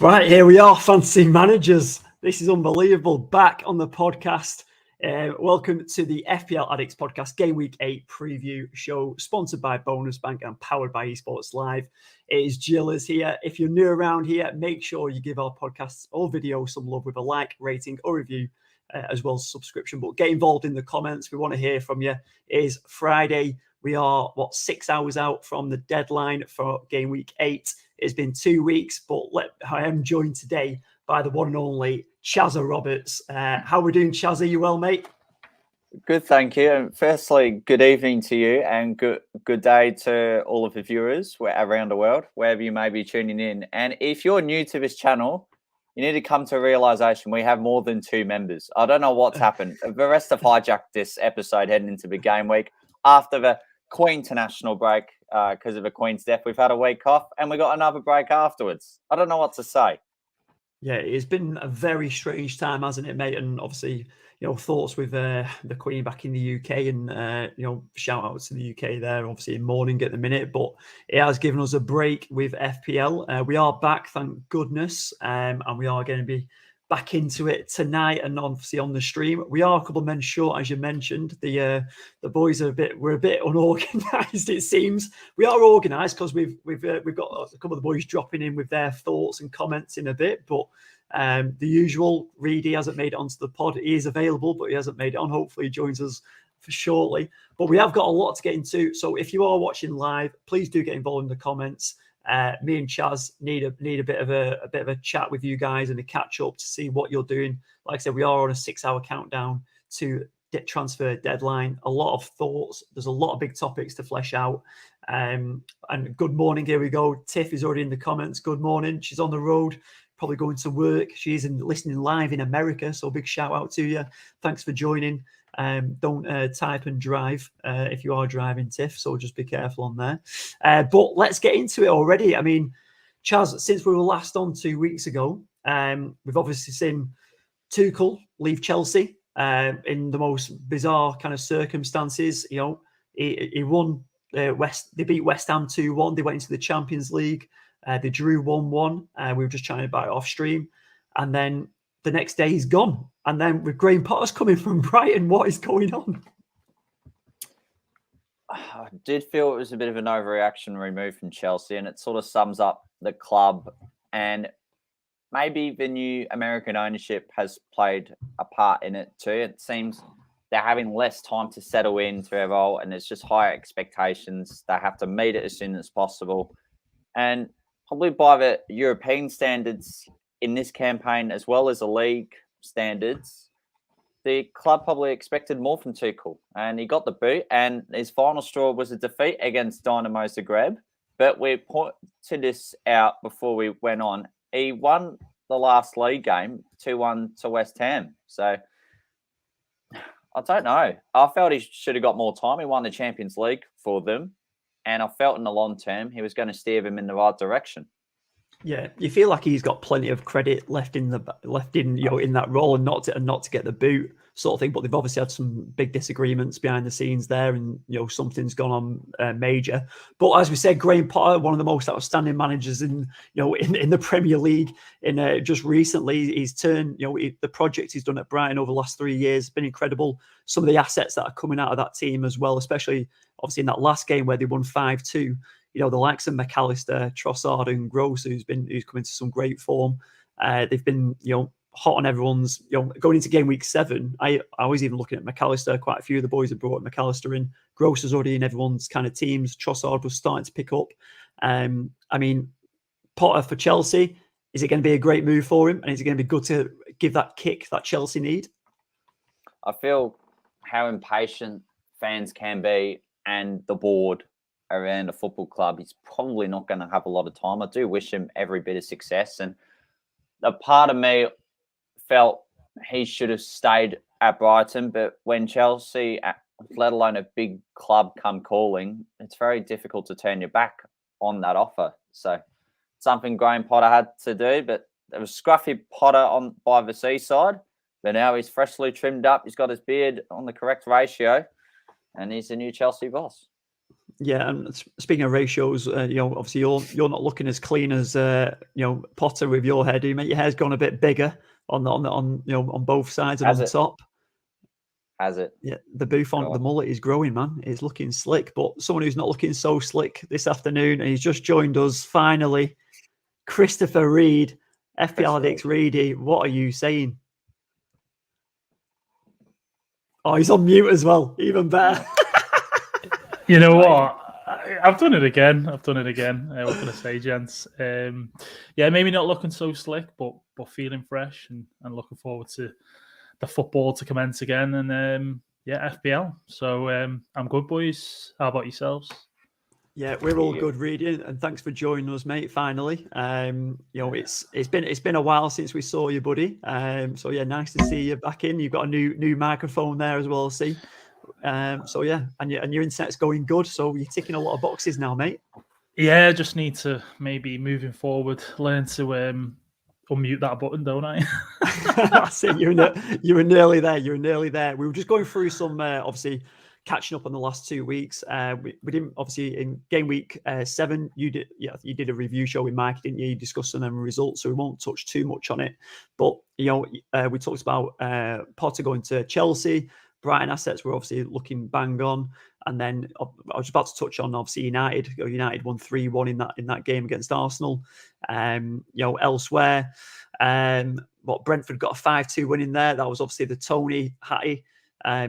Right, here we are, fantasy managers. This is unbelievable. Back on the podcast. Welcome to the FPL Addicts podcast, Game Week 8 preview show, sponsored by Bonus Bank and powered by Esports Live. It is Gilles here. If you're new around here, make sure you give our podcasts or video some love with a like, rating, or review, as well as subscription. But get involved in the comments. We want to hear from you. It is Friday. We are, 6 hours out from the deadline for Game Week 8. It's been 2 weeks, but I am joined today by the one and only Chaz Roberts. How are we doing, Chaz? Are you well, mate? Good, thank you. And firstly, good evening to you and good day to all of the viewers around the world, wherever you may be tuning in. And if you're new to this channel, you need to come to a realization we have more than 2 members. I don't know what's happened. The rest have hijacked this episode heading into the game week after the Queen international break because of the Queen's death. We've had a week off and we got another break afterwards. I don't know what to say. Yeah, it's been a very strange time, hasn't it, mate? And obviously, thoughts with the Queen back in the UK and, shout out to the UK there, obviously in mourning at the minute, but it has given us a break with FPL. We are back, thank goodness, and we are going to be back into it tonight and obviously on the stream. We are a couple of men short, as you mentioned. The boys are we're a bit unorganised, it seems. We are organised because we've got a couple of the boys dropping in with their thoughts and comments in a bit, but the usual Reedy hasn't made it onto the pod. He is available, but he hasn't made it on. Hopefully he joins us for shortly. But we have got a lot to get into. So if you are watching live, please do get involved in the comments. Me and Chaz need a bit of a chat with you guys and a catch up to see what you're doing. Like I said, we are on a 6-hour countdown to transfer deadline. A lot of thoughts. There's a lot of big topics to flesh out. And good morning. Here we go. Tiff is already in the comments. Good morning. She's on the road, probably going to work. She's listening live in America. So big shout out to you. Thanks for joining. Don't type and drive if you are driving, Tiff, so just be careful on there. But let's get into it already. I mean, Chaz, since we were last on 2 weeks ago, we've obviously seen Tuchel leave Chelsea in the most bizarre kind of circumstances. He won they beat West Ham 2-1. They went into the Champions League. They drew 1-1. We were just trying to buy it off stream. And then the next day he's gone. And then with Graham Potter's coming from Brighton, what is going on? I did feel it was a bit of an overreaction remove from Chelsea, and it sort of sums up the club. And maybe the new American ownership has played a part in it too. It seems they're having less time to settle into their role, and it's just higher expectations. They have to meet it as soon as possible. And probably by the European standards in this campaign, as well as the league standards, the club probably expected more from Tuchel, and he got the boot, and his final straw was a defeat against Dynamo Zagreb. But we pointed this out before we went on. He won the last league game 2-1 to West Ham. So I don't know. I felt he should have got more time. He won the Champions League for them, and I felt in the long term he was going to steer them in the right direction. Yeah, you feel like he's got plenty of credit left in that role and not to get the boot sort of thing. But they've obviously had some big disagreements behind the scenes there, and something's gone on major. But as we said, Graham Potter, one of the most outstanding managers in the Premier League. Just recently, he's turned the project he's done at Brighton over the last 3 years has been incredible. Some of the assets that are coming out of that team as well, especially obviously in that last game where they won 5-2. The likes of McAllister, Trossard, and Gross, who's come into some great form. They've been, hot on everyone's, going into game week 7. I was even looking at McAllister. Quite a few of the boys have brought McAllister in. Gross is already in everyone's kind of teams. Trossard was starting to pick up. I mean, Potter for Chelsea, is it going to be a great move for him? And is it going to be good to give that kick that Chelsea need? I feel how impatient fans can be and the board around a football club. He's probably not going to have a lot of time. I do wish him every bit of success. And a part of me felt he should have stayed at Brighton, but when Chelsea, let alone a big club, come calling, it's very difficult to turn your back on that offer. So something Graham Potter had to do, but there was scruffy Potter by the seaside, but now he's freshly trimmed up. He's got his beard on the correct ratio, and he's the new Chelsea boss. Yeah, and speaking of ratios, obviously you're not looking as clean as Potter with your hair, do you, mate? Your hair's gone a bit bigger on both sides and on top. Has it? Yeah, the Buffon, the mullet is growing, man. It's looking slick, but someone who's not looking so slick this afternoon, and he's just joined us finally, Christopher Reed, FPL Addicts. Reedy, what are you saying? Oh, he's on mute as well. Even better. You know what? I've done it again. What can I say, gents? Maybe not looking so slick, but feeling fresh and looking forward to the football to commence again. And FPL. So I'm good, boys. How about yourselves? Yeah, we're all good, reading, and thanks for joining us, mate. Finally, it's been a while since we saw you, buddy. Nice to see you back in. You've got a new microphone there as well. See. And your internet's going good, so you're ticking a lot of boxes now, mate. Yeah, just need to maybe moving forward learn to unmute that button, don't I? That's it. You were nearly there. We were just going through some obviously catching up on the last 2 weeks. We didn't, obviously, in game week 7 you did a review show with Mike, didn't you? You discussed some results, so we won't touch too much on it. But we talked about Potter going to Chelsea. Brighton assets were obviously looking bang on, and then I was about to touch on obviously United. United won 3-1 in that game against Arsenal. Elsewhere, Brentford got a 5-2 win in there. That was obviously the Tony Hattie.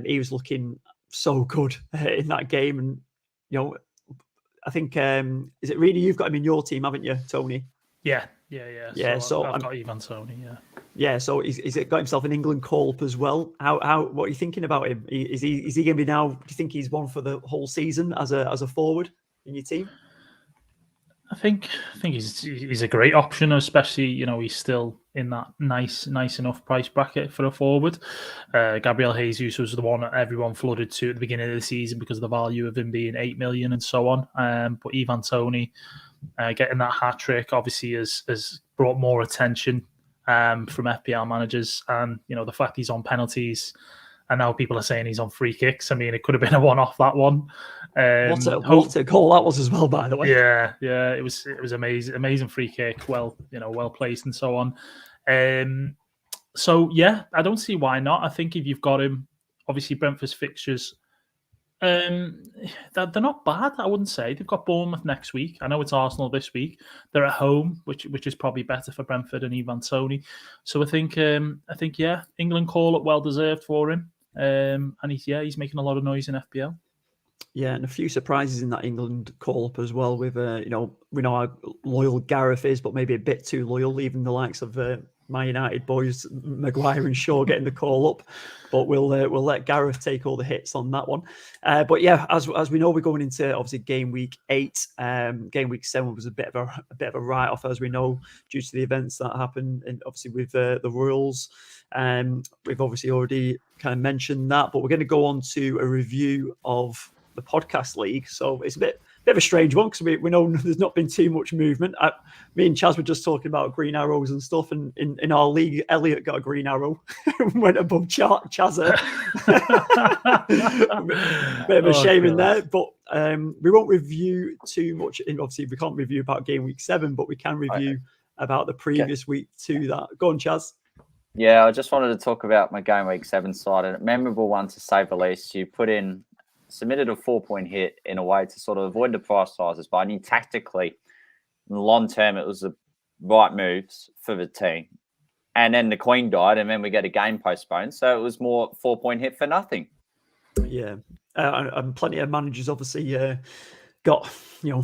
He was looking so good in that game, and I think is it really you've got him in your team, haven't you, Tony? Yeah. So I've got Ivan Tony. Yeah, so he's got himself an England call-up as well. What are you thinking about him? Is he going to be now? Do you think he's one for the whole season as a forward in your team? I think he's a great option, especially he's still in that nice enough price bracket for a forward. Gabriel Jesus was the one that everyone flooded to at the beginning of the season because of the value of him being 8 million and so on. But Ivan Tony getting that hat trick obviously has brought more attention from FPL managers, and the fact he's on penalties, and now people are saying he's on free kicks. I mean, it could have been a one-off, that one. What a goal that was as well, by the way. Yeah, it was amazing free kick, well placed and so on. I don't see why not. I think if you've got him, obviously Brentford's fixtures, they're not bad. I wouldn't say they've got Bournemouth next week. I know it's Arsenal this week. They're at home, which is probably better for Brentford and Ivan Toney. So I think England call up, well deserved for him. And he's making a lot of noise in FPL. Yeah, and a few surprises in that England call-up as well with, we know how loyal Gareth is, but maybe a bit too loyal, even the likes of my United boys, Maguire and Shaw getting the call-up. But we'll let Gareth take all the hits on that one. But yeah, as we know, we're going into, obviously, game week 8. Game week 7 was a bit of a write-off, as we know, due to the events that happened, and obviously with the Royals. We've obviously already kind of mentioned that, but we're going to go on to a review of the podcast league. So it's a bit of a strange one because we know there's not been too much movement. Me and Chaz were just talking about green arrows and stuff, and in our league, Elliot got a green arrow went above Chazza. Bit of a shame in there, but we won't review too much. Obviously, we can't review about game week 7, but we can review about the previous week to that. Go on, Chaz. Yeah, I just wanted to talk about my game week 7 side, and a memorable one to say the least. You submitted a 4-point hit in a way to sort of avoid the price sizes, but I knew tactically, in the long term, it was the right moves for the team. And then the Queen died, and then we get a game postponed, so it was more 4-point hit for nothing. Yeah, and plenty of managers obviously got I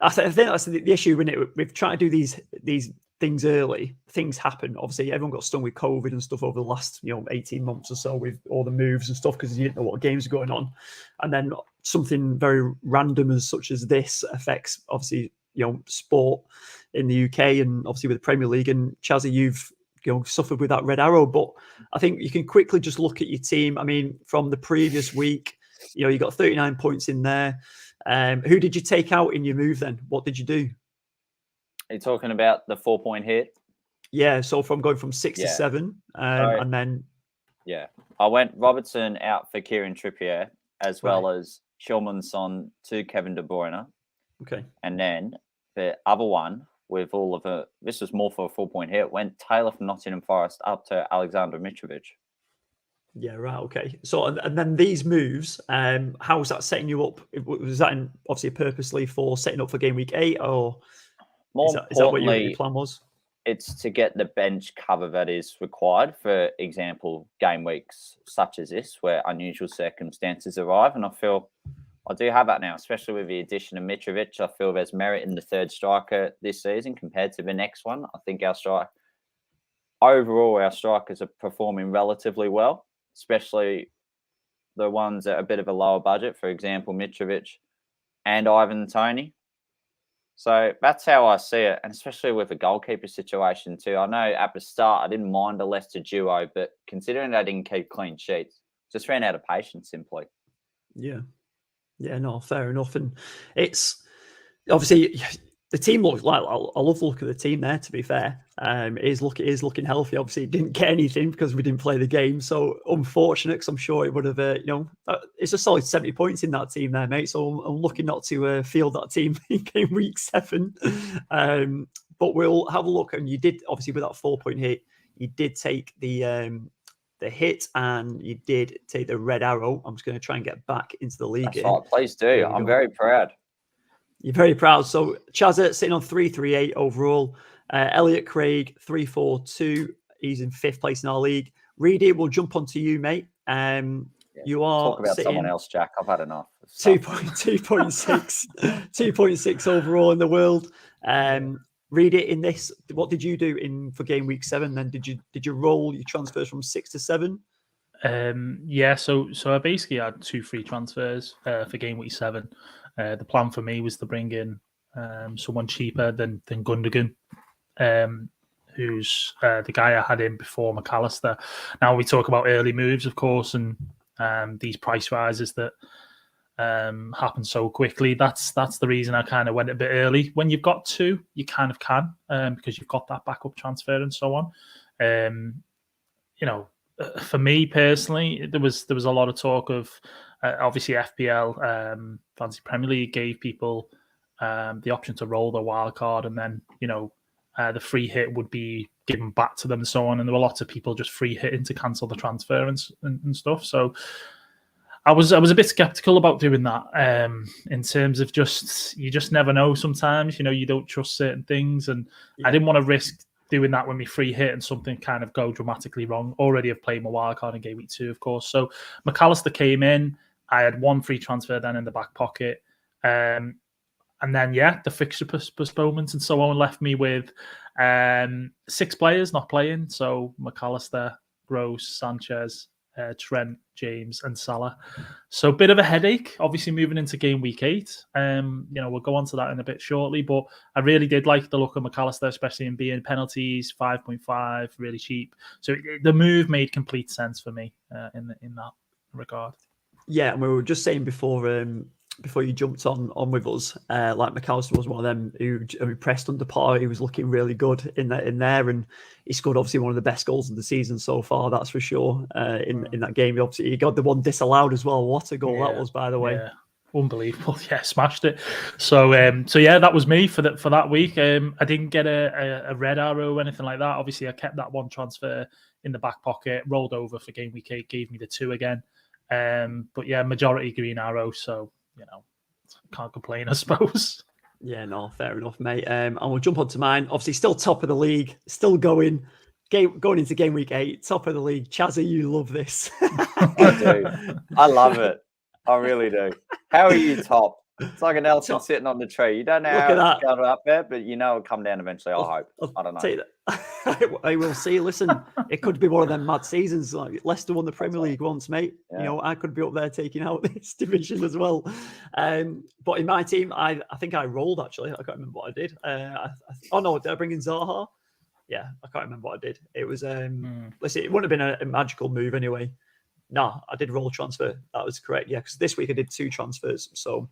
think that's the issue, isn't it? We've tried to do these things early. Things happen. Obviously, everyone got stung with COVID and stuff over the last 18 months or so with all the moves and stuff because you didn't know what games are going on, and then something very random as such as this affects obviously sport in the UK and obviously with the Premier League. And Chazzy, you've suffered with that red arrow. But I think you can quickly just look at your team. I mean, from the previous week, you got 39 points in there. Who did you take out in your move then? What did you do? Are you talking about the 4-point hit? Yeah, so from going from 6 to 7, and then... Yeah, I went Robertson out for Kieran Trippier, as well as Hillmanson to Kevin De Bruyne. Okay. And then the other one, with all of it, this was more for a 4-point hit, went Taylor from Nottingham Forest up to Alexander Mitrovic. Yeah, right, okay. So, and then these moves, how was that setting you up? Was that obviously purposely for setting up for game week 8, or is that what your plan was? It's to get the bench cover that is required, for example, game weeks such as this, where unusual circumstances arrive. And I feel I do have that now, especially with the addition of Mitrovic. I feel there's merit in the third striker this season compared to the next one. I think our strikers are performing relatively well, especially the ones at a bit of a lower budget, for example, Mitrovic and Ivan Toney. So that's how I see it, and especially with a goalkeeper situation too. I know at the start I didn't mind a Leicester duo, but considering they didn't keep clean sheets, just ran out of patience simply. Yeah, no, fair enough. And it's obviously the team looks like, I love the look of the team there, to be fair. It is looking healthy. Obviously, it didn't get anything because we didn't play the game. So unfortunate, because I'm sure it would have, it's a solid 70 points in that team there, mate. So I'm lucky not to field that team in game week 7. But we'll have a look. And you did, obviously, with that 4-point hit, you did take the hit and you did take the red arrow. I'm just going to try and get back into the league. That's right, please do. I'm very proud. You're very proud. So Chaz sitting on 338 overall. Elliot Craig 342. He's in 5th place in our league. Reedy, we'll jump onto you, mate. You are talk about someone else, Jack. I've had enough. 2.6 overall in the world. Read it in this. What did you do for game week 7? Then did you roll your transfers from 6 to 7? Yeah. So I basically had 2 free transfers for game week 7. The plan for me was to bring in someone cheaper than Gundogan, who's the guy I had in before McAllister. Now we talk about early moves, of course, and these price rises that happen so quickly. That's the reason I kind of went a bit early. When you've got 2, you kind of can because you've got that backup transfer and so on. For me personally, there was a lot of talk of obviously FPL Fantasy Premier League gave people the option to roll their wild card, and then the free hit would be given back to them and so on. And there were lots of people just free hitting to cancel the transfer and stuff. So I was a bit skeptical about doing that in terms of you just never know sometimes. You don't trust certain things, and I didn't want to risk doing that when we free hit and something kind of go dramatically wrong. Already have played my wild card in game week 2, of course. So McAllister came in. I had 1 free transfer then in the back pocket. And then, the fixture postponements and so on left me with 6 players not playing. So McAllister, Gross, Sanchez, Trent, James, and Salah. So a bit of a headache, obviously, moving into game week 8. We'll go on to that in a bit shortly, but I really did like the look of McAllister, especially in being penalties, 5.5, really cheap. So the move made complete sense for me in that regard. Yeah, and we were just saying before you jumped on with us, like McAllister was one of them who pressed under par. He was looking really good in there, and he scored obviously one of the best goals of the season so far. That's for sure. In that game, he got the one disallowed as well. What a goal that was, by the way! Yeah. Unbelievable. Yeah, smashed it. So that was me for that week. I didn't get a red arrow or anything like that. Obviously, I kept that 1 transfer in the back pocket, rolled over for game week 8, gave me the 2 again. But majority green arrow. So can't complain, I suppose. Yeah, no, fair enough, mate. And we'll jump on to mine. Obviously, still top of the league, still going into game week 8, top of the league. Chazzy, you love this. I do. I love it. I really do. How are you top? It's like an elephant sitting on the tree. You don't know how it's going up there, but it'll come down eventually, I hope. I don't know. I will see. Listen, it could be one of them mad seasons. Like Leicester won the Premier League once, mate. Yeah. I could be up there taking out this division as well. But in my team, I think I rolled, actually. I can't remember what I did. Did I bring in Zaha? Yeah, I can't remember what I did. It was listen, it wouldn't have been a magical move anyway. No, I did roll a transfer. That was correct. Yeah, because this week I did 2 transfers. So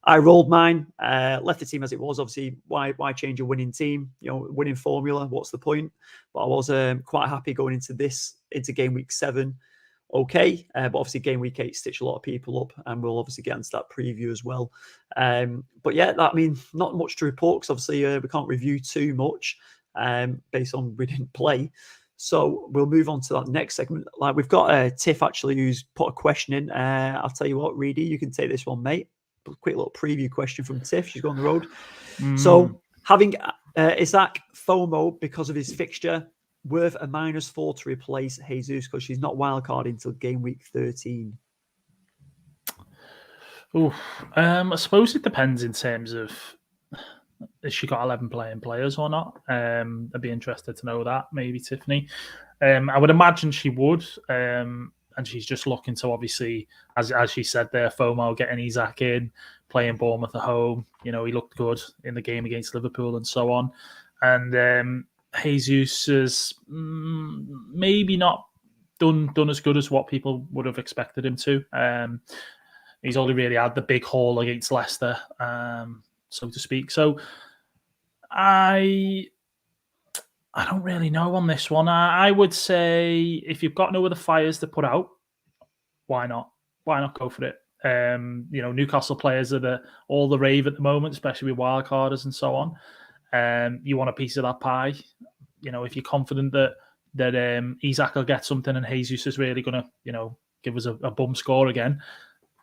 I rolled mine, left the team as it was. Obviously, why change a winning team? Winning formula. What's the point? But I was quite happy going into game week 7. Okay, but obviously game week 8 stitched a lot of people up, and we'll obviously get into that preview as well. But yeah, not much to report because obviously we can't review too much based on we didn't play. So we'll move on to that next segment. Like we've got Tiff actually who's put a question in. I'll tell you what, Reedy, you can take this one, mate. A quick little preview question from Tiff. She's gone on the road. So having Isaac FOMO because of his fixture worth a -4 to replace Jesus because she's not wildcard until game week 13. I suppose it depends in terms of has she got 11 players or not. I'd be interested to know that, maybe Tiffany. I would imagine she would, and she's just looking to obviously, as she said there, FOMO, getting Isaac in, playing Bournemouth at home. He looked good in the game against Liverpool and so on. And Jesus has maybe not done as good as what people would have expected him to. He's only really had the big haul against Leicester, so to speak. So I don't really know on this one. I would say if you've got no other fires to put out, why not? Why not go for it? Newcastle players are all the rave at the moment, especially with wildcarders and so on. You want a piece of that pie. If you're confident that Isaac will get something and Jesus is really going to, give us a bum score again,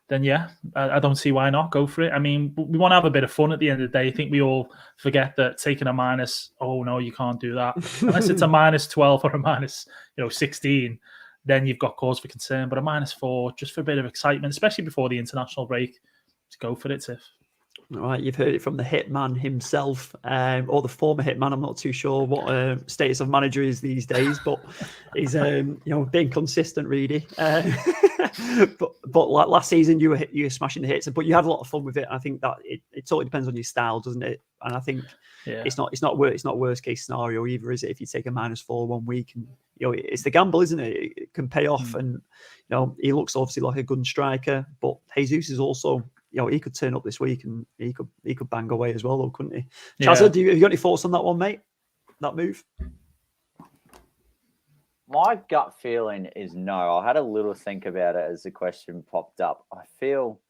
then yeah, I don't see why not. Go for it. I mean, we want to have a bit of fun at the end of the day. I think we all forget that taking a minus, oh no, you can't do that. Unless it's a -12 or a minus, 16, then you've got cause for concern. But a -4, just for a bit of excitement, especially before the international break, just go for it, Tiff. All right, you've heard it from the hitman himself, or the former hitman. I'm not too sure what status of manager is these days, but he's being consistent, really. But like last season, you were smashing the hits, but you had a lot of fun with it. I think that it totally depends on your style, doesn't it? And I think it's not worst case scenario either, is it? If you take a -4 1 week, and it's the gamble, isn't it? It can pay off, and he looks obviously like a good striker, but Jesus is also. He could turn up this week and he could bang away as well, though, couldn't he? Chaz, have you got any thoughts on that one, mate? That move? My gut feeling is no. I had a little think about it as the question popped up. I feel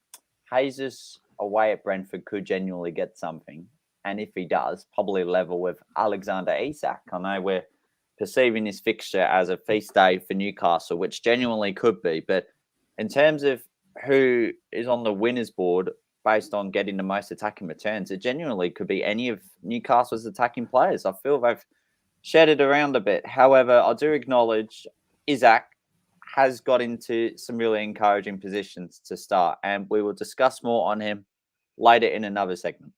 Jesus away at Brentford could genuinely get something. And if he does, probably level with Alexander Isak. I know we're perceiving this fixture as a feast day for Newcastle, which genuinely could be. But in terms of who is on the winners board based on getting the most attacking returns, it genuinely could be any of Newcastle's attacking players. I feel they've shed it around a bit. However, I do acknowledge Isaac has got into some really encouraging positions to start, and we will discuss more on him later in another segment.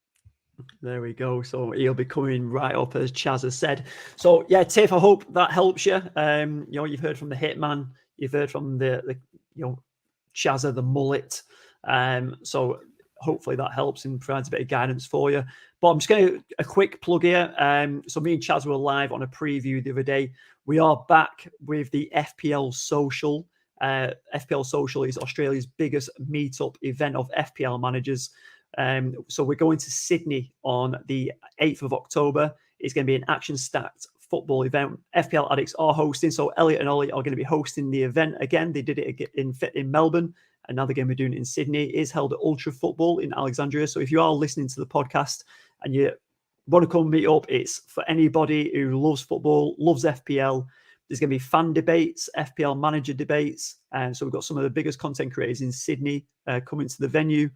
There we go. So he'll be coming right up, as Chaz has said. So yeah, Tiff, I hope that helps you. You've heard from the hitman, you've heard from the Chazza the mullet. So hopefully that helps and provides a bit of guidance for you. But I'm just going to a quick plug here. So me and Chaz were live on a preview the other day. We are back with the FPL Social. FPL Social is Australia's biggest meetup event of FPL managers. So we're going to Sydney on the 8th of October. It's going to be an action-stacked football event. FPL Addicts are hosting, so Elliot and Ollie are going to be hosting the event again. They did it in Melbourne, and now they're going to be doing it in Sydney. It is held at Ultra Football in Alexandria. So if you are listening to the podcast and you want to come meet up, it's for anybody who loves football, loves FPL. There's going to be fan debates, FPL manager debates, and so we've got some of the biggest content creators in Sydney coming to the venue.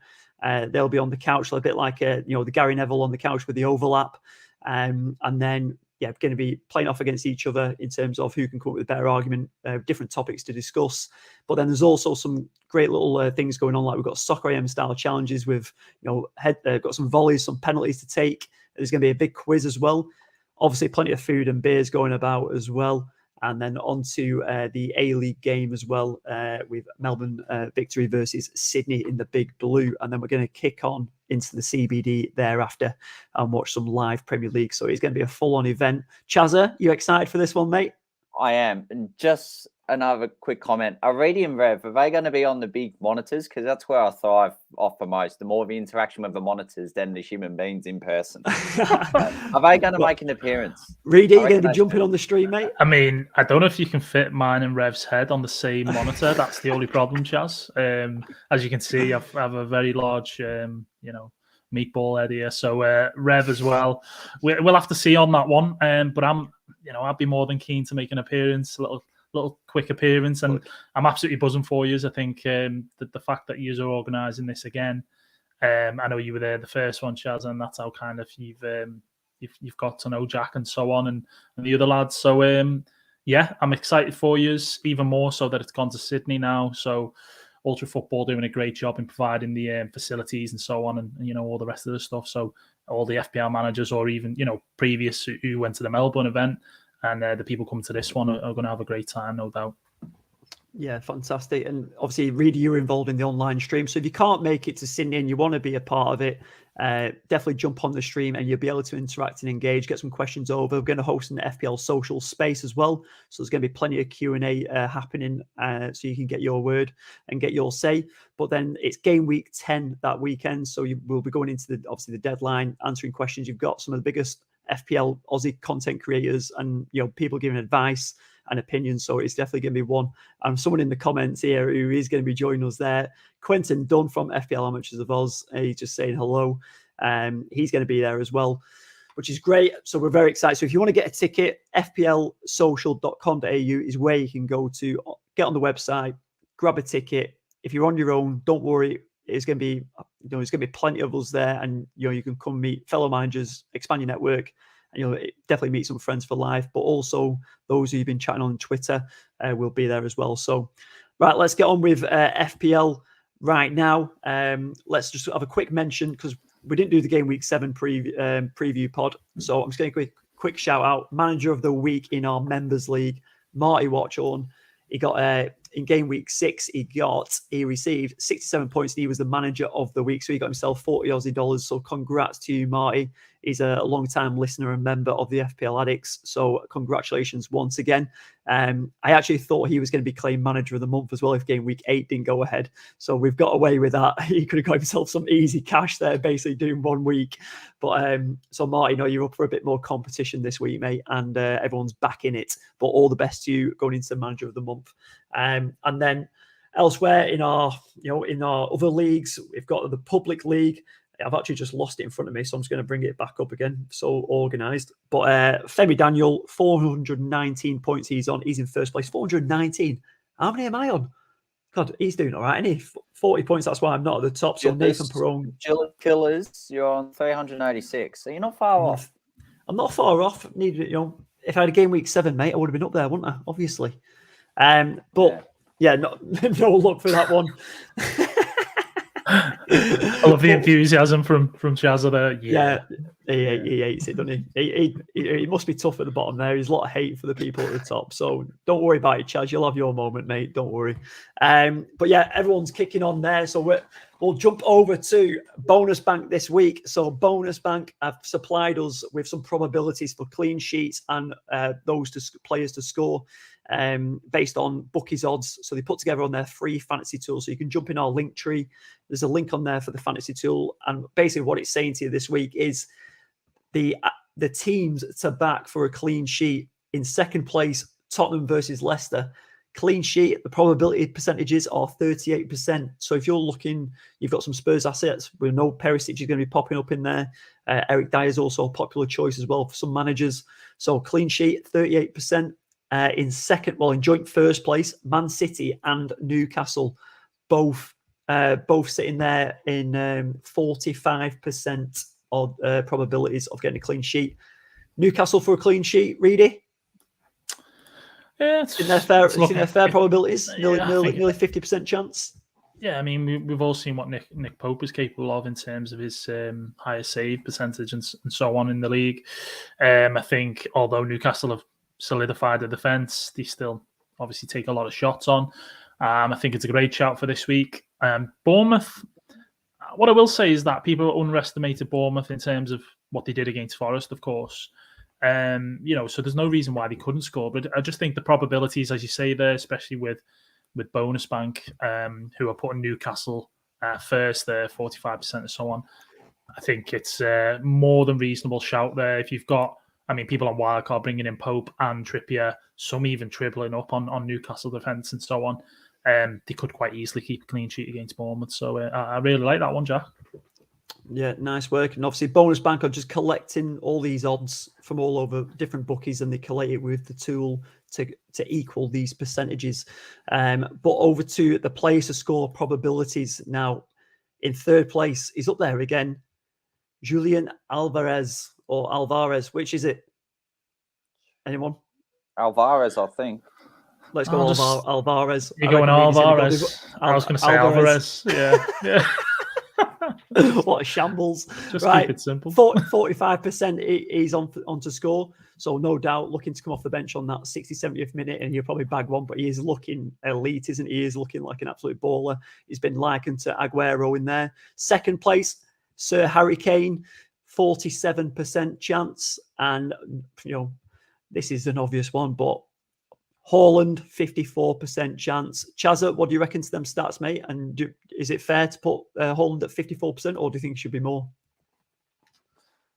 They'll be on the couch, a bit like the Gary Neville on the couch with the overlap, and then going to be playing off against each other in terms of who can come up with a better argument, different topics to discuss. But then there's also some great little things going on, like we've got Soccer AM style challenges with, got some volleys, some penalties to take. There's going to be a big quiz as well. Obviously, plenty of food and beers going about as well. And then on to the A-League game as well with Melbourne Victory versus Sydney in the Big Blue. And then we're going to kick on into the CBD thereafter and watch some live Premier League. So it's going to be a full-on event. Chazza, you excited for this one, mate? I am. And just another quick comment. Are Reedy and Rev, are they going to be on the big monitors? Because that's where I thrive off the most. The more the interaction with the monitors than the human beings in person. Are they going to make an appearance? Reedy, you're going to be jumping on the stream, mate? I mean, I don't know if you can fit mine and Rev's head on the same monitor. That's the only problem, Chaz. As you can see, I have a very large, meatball head here. So Rev as well. We'll have to see on that one. But I'd be more than keen to make an appearance, a little quick appearance, and I'm absolutely buzzing for you. I think that the fact that you are organising this again, I know you were there the first one, Chaz, and that's how kind of you've got to know Jack and so on, and the other lads. So I'm excited for you, even more so that it's gone to Sydney now. So Ultra Football doing a great job in providing the facilities and so on, and all the rest of the stuff. So all the FPL managers, or even previous who went to the Melbourne event, and the people coming to this one are going to have a great time, no doubt. Yeah, fantastic. And obviously, Reedy, you're involved in the online stream. So if you can't make it to Sydney and you want to be a part of it, definitely jump on the stream and you'll be able to interact and engage, get some questions over. We're going to host an FPL social space as well. So there's going to be plenty of Q&A happening so you can get your word and get your say. But then it's game week 10 that weekend. So we'll be going into the deadline, answering questions. You've got some of the biggest FPL Aussie content creators and people giving advice and opinions. So it's definitely going to be one. Someone in the comments here who is going to be joining us there, Quentin Dunn from FPL Amateurs of Oz. He's just saying hello. He's going to be there as well, which is great. So we're very excited. So if you want to get a ticket, fplsocial.com.au is where you can go to get on the website, grab a ticket. If you're on your own, don't worry. It's going to be, there's going to be plenty of us there, and you can come meet fellow managers, expand your network, and you'll definitely meet some friends for life. But also those who you've been chatting on Twitter will be there as well. So, right, let's get on with FPL right now. Let's just have a quick mention because we didn't do the game week 7 preview pod. So I'm just going to quick shout out manager of the week in our members league, Marty Watchorn. He got in game week 6, he received 67 points. And he was the manager of the week. So he got himself 40 Aussie dollars. So congrats to you, Marty. He's a long-time listener and member of the FPL Addicts. So congratulations once again. I actually thought he was going to be claimed manager of the month as well if game week 8 didn't go ahead. So we've got away with that. He could have got himself some easy cash there, basically doing 1 week. But so Marty, you're up for a bit more competition this week, mate, and everyone's back in it. But all the best to you going into the manager of the month. And then elsewhere in our other leagues, we've got the public league. I've actually just lost it in front of me, so I'm just going to bring it back up again. So organised. But Femi Daniel, 419 points he's on. He's in first place. 419. How many am I on? God, he's doing all right, isn't he? 40 points. That's why I'm not at the top. So Nathan Perone. Jill Killers, you're on 386. So you're not far off. I'm not far off. If I had a game week 7, mate, I would have been up there, wouldn't I? Obviously. No luck for that one. I love the enthusiasm from Chaz there. Yeah, he hates it, doesn't he? He must be tough at the bottom there. There's a lot of hate for the people at the top. So don't worry about it, Chaz. You'll have your moment, mate. Don't worry. But yeah, everyone's kicking on there. So we'll jump over to Bonus Bank this week. So Bonus Bank have supplied us with some probabilities for clean sheets and those players to score based on bookies odds. So they put together on their free fantasy tool. So you can jump in our link tree. There's a link on there for the fantasy tool. And basically what it's saying to you this week is the teams to back for a clean sheet. In second place, Tottenham versus Leicester. Clean sheet, the probability percentages are 38%. So if you're looking, you've got some Spurs assets. We know Perisic is going to be popping up in there. Eric Dyer is also a popular choice as well for some managers. So clean sheet, 38%. In joint first place, Man City and Newcastle, both sitting there in 45% of probabilities of getting a clean sheet. Newcastle for a clean sheet, Reedy? Yeah, it's in their fair probabilities, nearly 50% chance. Yeah, I mean, we've all seen what Nick Pope is capable of in terms of his higher save percentage and so on in the league. I think although Newcastle have solidified the defence, they still obviously take a lot of shots on. I think it's a great shout for this week. Bournemouth, what I will say is that people underestimated Bournemouth in terms of what they did against Forest, of course. So there's no reason why they couldn't score. But I just think the probabilities, as you say there, especially with Bonus Bank, who are putting Newcastle first there, 45% and so on. I think it's more than reasonable shout there. If you've got, people on WILDCARD bringing in Pope and Trippier, some even dribbling up on Newcastle defence and so on. They could quite easily keep a clean sheet against Bournemouth. So I really like that one, Jack. Yeah, nice work. And obviously, Bonus Bank are just collecting all these odds from all over different bookies, and they collate it with the tool to equal these percentages. But over to the players to score probabilities now. In third place, he's up there again. Julian Alvarez, which is it? Anyone? Alvarez, I think. Let's go Alvarez. You're going Alvarez. I was going to say Alvarez. Yeah. What a shambles. Just keep it simple. 45% he's on to score. So no doubt looking to come off the bench on that 60th, 70th minute, and he'll probably bag one, but he is looking elite, isn't he? He is looking like an absolute baller. He's been likened to Aguero in there. Second place, Sir Harry Kane, 47% chance. And, this is an obvious one, but Haaland, 54% chance. Chaz, what do you reckon to them stats, mate? And is it fair to put Haaland at 54%, or do you think it should be more?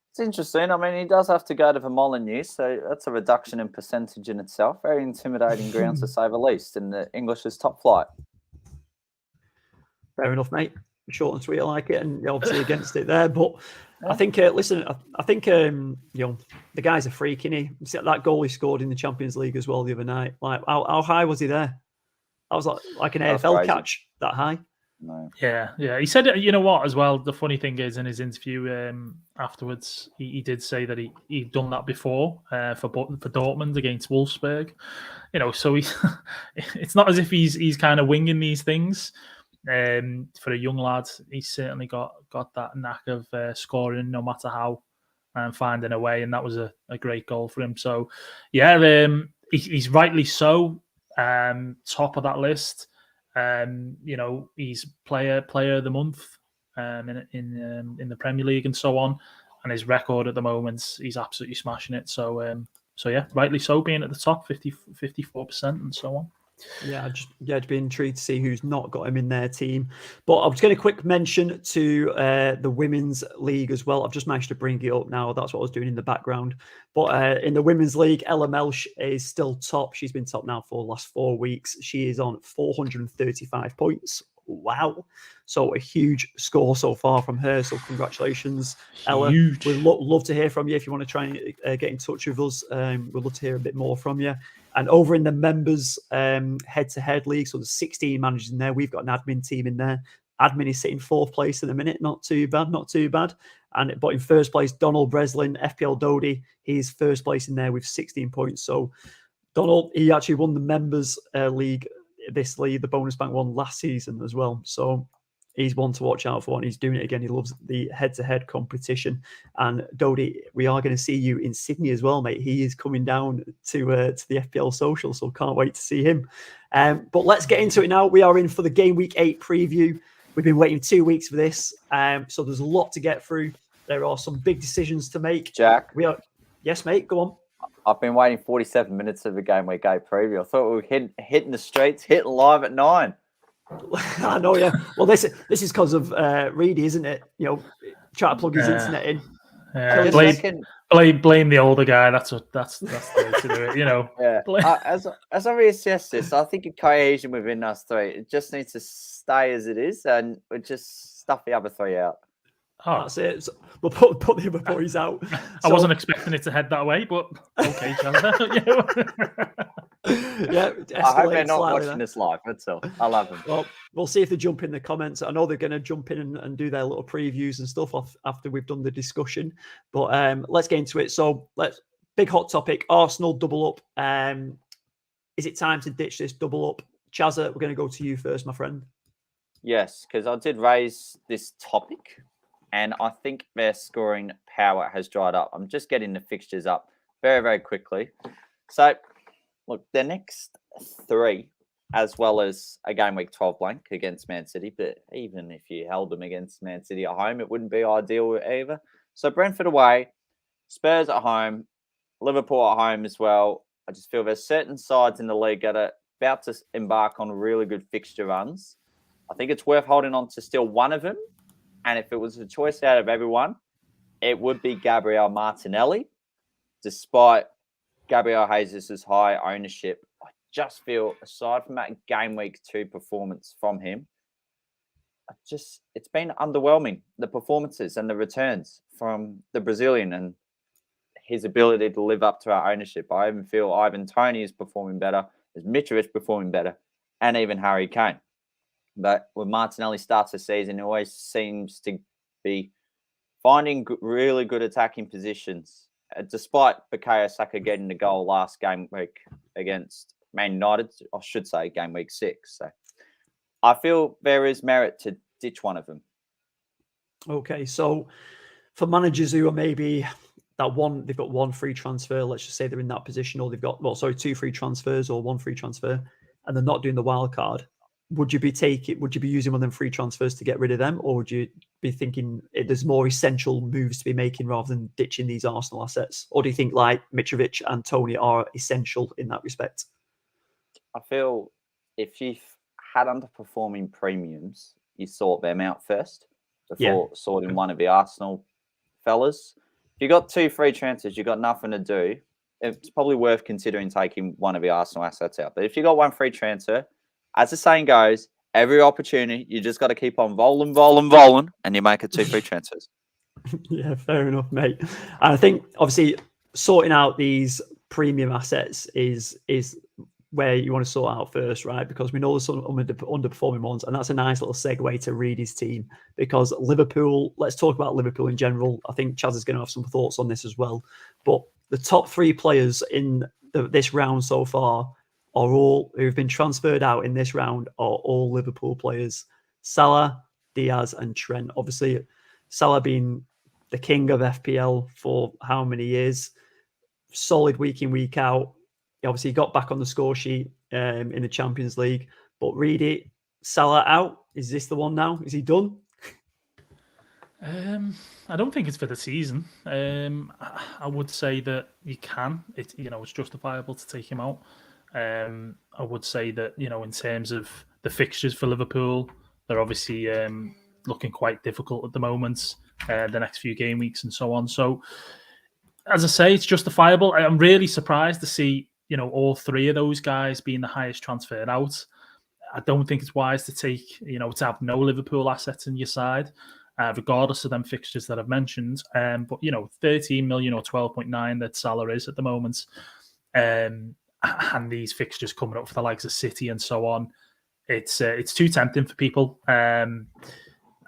It's interesting. He does have to go to the Molineux, so that's a reduction in percentage in itself. Very intimidating grounds, to say the least, in the English's top flight. Fair enough, mate. Short and sweet, I like it, and obviously against it there. But yeah. I think, the guy's a freak, isn't he? See that goal he scored in the Champions League as well the other night. Like, how high was he there? That was like an AFL catch, that high. No. Yeah. He said, you know what, as well, the funny thing is, in his interview afterwards, he did say that he'd done that before for Dortmund against Wolfsburg. So it's not as if he's kind of winging these things. For a young lad, he's certainly got that knack of scoring no matter how and finding a way, and that was a great goal for him. So, yeah, he's rightly so top of that list. He's player of the month in the Premier League and so on, and his record at the moment, he's absolutely smashing it. So yeah, rightly so, being at the top, 54% and so on. Yeah, I'd be intrigued to see who's not got him in their team. But I was going to quick mention to the Women's League as well. I've just managed to bring it up now. That's what I was doing in the background. But in the Women's League, Ella Melch is still top. She's been top now for the last 4 weeks. She is on 435 points. Wow. So a huge score so far from her. So congratulations, Ella. We'd love to hear from you if you want to try and get in touch with us. We'd love to hear a bit more from you. And over in the members head-to-head league, so there's 16 managers in there. We've got an admin team in there. Admin is sitting 4th place in a minute. Not too bad. But in first place, Donald Breslin, FPL Dodie. He's first place in there with 16 points. So Donald, he actually won the members league, the bonus bank one last season as well. So he's one to watch out for, and he's doing it again. He loves the head-to-head competition. And Dodie, we are going to see you in Sydney as well, mate. He is coming down to the FPL Social, so can't wait to see him. But let's get into it now. We are in for the Game Week 8 preview. We've been waiting 2 weeks for this, so there's a lot to get through. There are some big decisions to make. Jack? Yes, mate, go on. I've been waiting 47 minutes of the Game Week 8 preview. I thought we were hitting the streets, hitting live at 9. I know, yeah. Well, this is because of Reedy, isn't it? Try to plug his internet in. Blame the older guy. That's the way to do it. Yeah. As I reassess this, I think a cohesion within us three. It just needs to stay as it is, and we just stuff the other three out. Oh, that's it. So we'll put the other boys out. I wasn't expecting it to head that way, but okay, yeah. I hope they're not watching this live. That's all. I love them. Well, we'll see if they jump in the comments. I know they're going to jump in and do their little previews and stuff after we've done the discussion. But let's get into it. So big hot topic: Arsenal double up. Is it time to ditch this double up? Chazza, we're going to go to you first, my friend. Yes, because I did raise this topic, and I think their scoring power has dried up. I'm just getting the fixtures up very, very quickly. So, look, the next 3 as well as a game week 12 blank against Man City. But even if you held them against Man City at home, it wouldn't be ideal either. So Brentford away, Spurs at home, Liverpool at home as well. I just feel there's certain sides in the league that are about to embark on really good fixture runs. I think it's worth holding on to still one of them. And if it was a choice out of everyone, it would be Gabriel Martinelli. Despite Gabriel Jesus' high ownership, I just feel, aside from that game week 2 performance from him, it's been underwhelming, the performances and the returns from the Brazilian and his ability to live up to our ownership. I even feel Ivan Toney is performing better, as Mitrovic performing better, and even Harry Kane. But when Martinelli starts the season, he always seems to be finding really good attacking positions, despite Bukayo Saka getting the goal last game week against Man United, I should say game week 6. So I feel there is merit to ditch one of them. Okay, so for managers who are maybe they've got one free transfer, let's just say they're in that position, or they've got 2 free transfers or 1 free transfer, and they're not doing the wild card, would you be using one of them free transfers to get rid of them, or would you be thinking there's more essential moves to be making rather than ditching these Arsenal assets? Or do you think like Mitrovic and Toney are essential in that respect? I feel if you've had underperforming premiums, you sort them out first before sorting one of the Arsenal fellas. If you got 2 free transfers, you got nothing to do, it's probably worth considering taking one of the Arsenal assets out. But if you got 1 free transfer, as the saying goes, every opportunity, you just got to keep on voling, and you make it 2 free transfers. Yeah, fair enough, mate. And I think obviously sorting out these premium assets is where you want to sort out first, right? Because we know there's some underperforming ones, and that's a nice little segue to Reedy's team. Because Liverpool, let's talk about Liverpool in general. I think Chaz is going to have some thoughts on this as well. But the top 3 players in this round so far are all who've been transferred out in this round are all Liverpool players. Salah, Diaz, and Trent. Obviously, Salah being the king of FPL for how many years? Solid week in, week out. He obviously got back on the score sheet in the Champions League. But Reedy, Salah out. Is this the one now? Is he done? I don't think it's for the season. I would say that you can. It's justifiable to take him out. I would say that, in terms of the fixtures for Liverpool, they're obviously looking quite difficult at the moment, the next few game weeks and so on. So, as I say, it's justifiable. I'm really surprised to see, all 3 of those guys being the highest transferred out. I don't think it's wise to take, to have no Liverpool assets in your side, regardless of them fixtures that I've mentioned. But, 13 million or 12.9 that Salah is at the moment. And these fixtures coming up for the likes of City and so on, it's too tempting for people.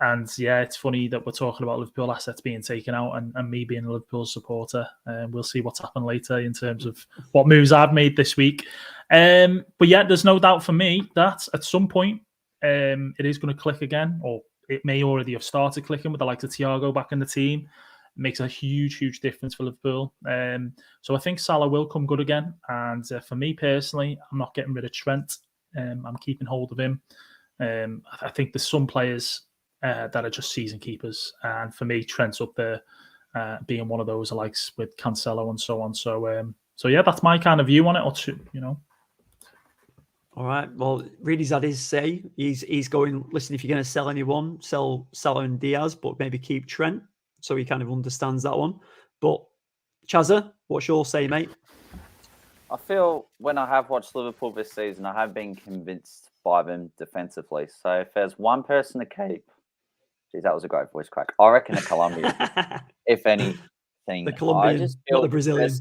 And yeah, it's funny that we're talking about Liverpool assets being taken out and me being a Liverpool supporter. We'll see what's happened later in terms of what moves I've made this week. But yeah, there's no doubt for me that at some point it is going to click again, or it may already have started clicking with the likes of Thiago back in the team. It makes a huge, huge difference for Liverpool. So I think Salah will come good again. And for me personally, I'm not getting rid of Trent. I'm keeping hold of him. I think there's some players that are just season keepers. And for me, Trent's up there, being one of those I likes with Cancelo and so on. So yeah, that's my kind of view on it. All right. Well, Reedy's had his say. He's going, listen, if you're going to sell anyone, sell Salah and Diaz, but maybe keep Trent. So he kind of understands that one. But Chazza, what's your say, mate? I feel when I have watched Liverpool this season, I have been convinced by them defensively. So if there's one person to keep, geez, that was a great voice crack. I reckon a Colombian, if anything. The Colombian, not the Brazilian.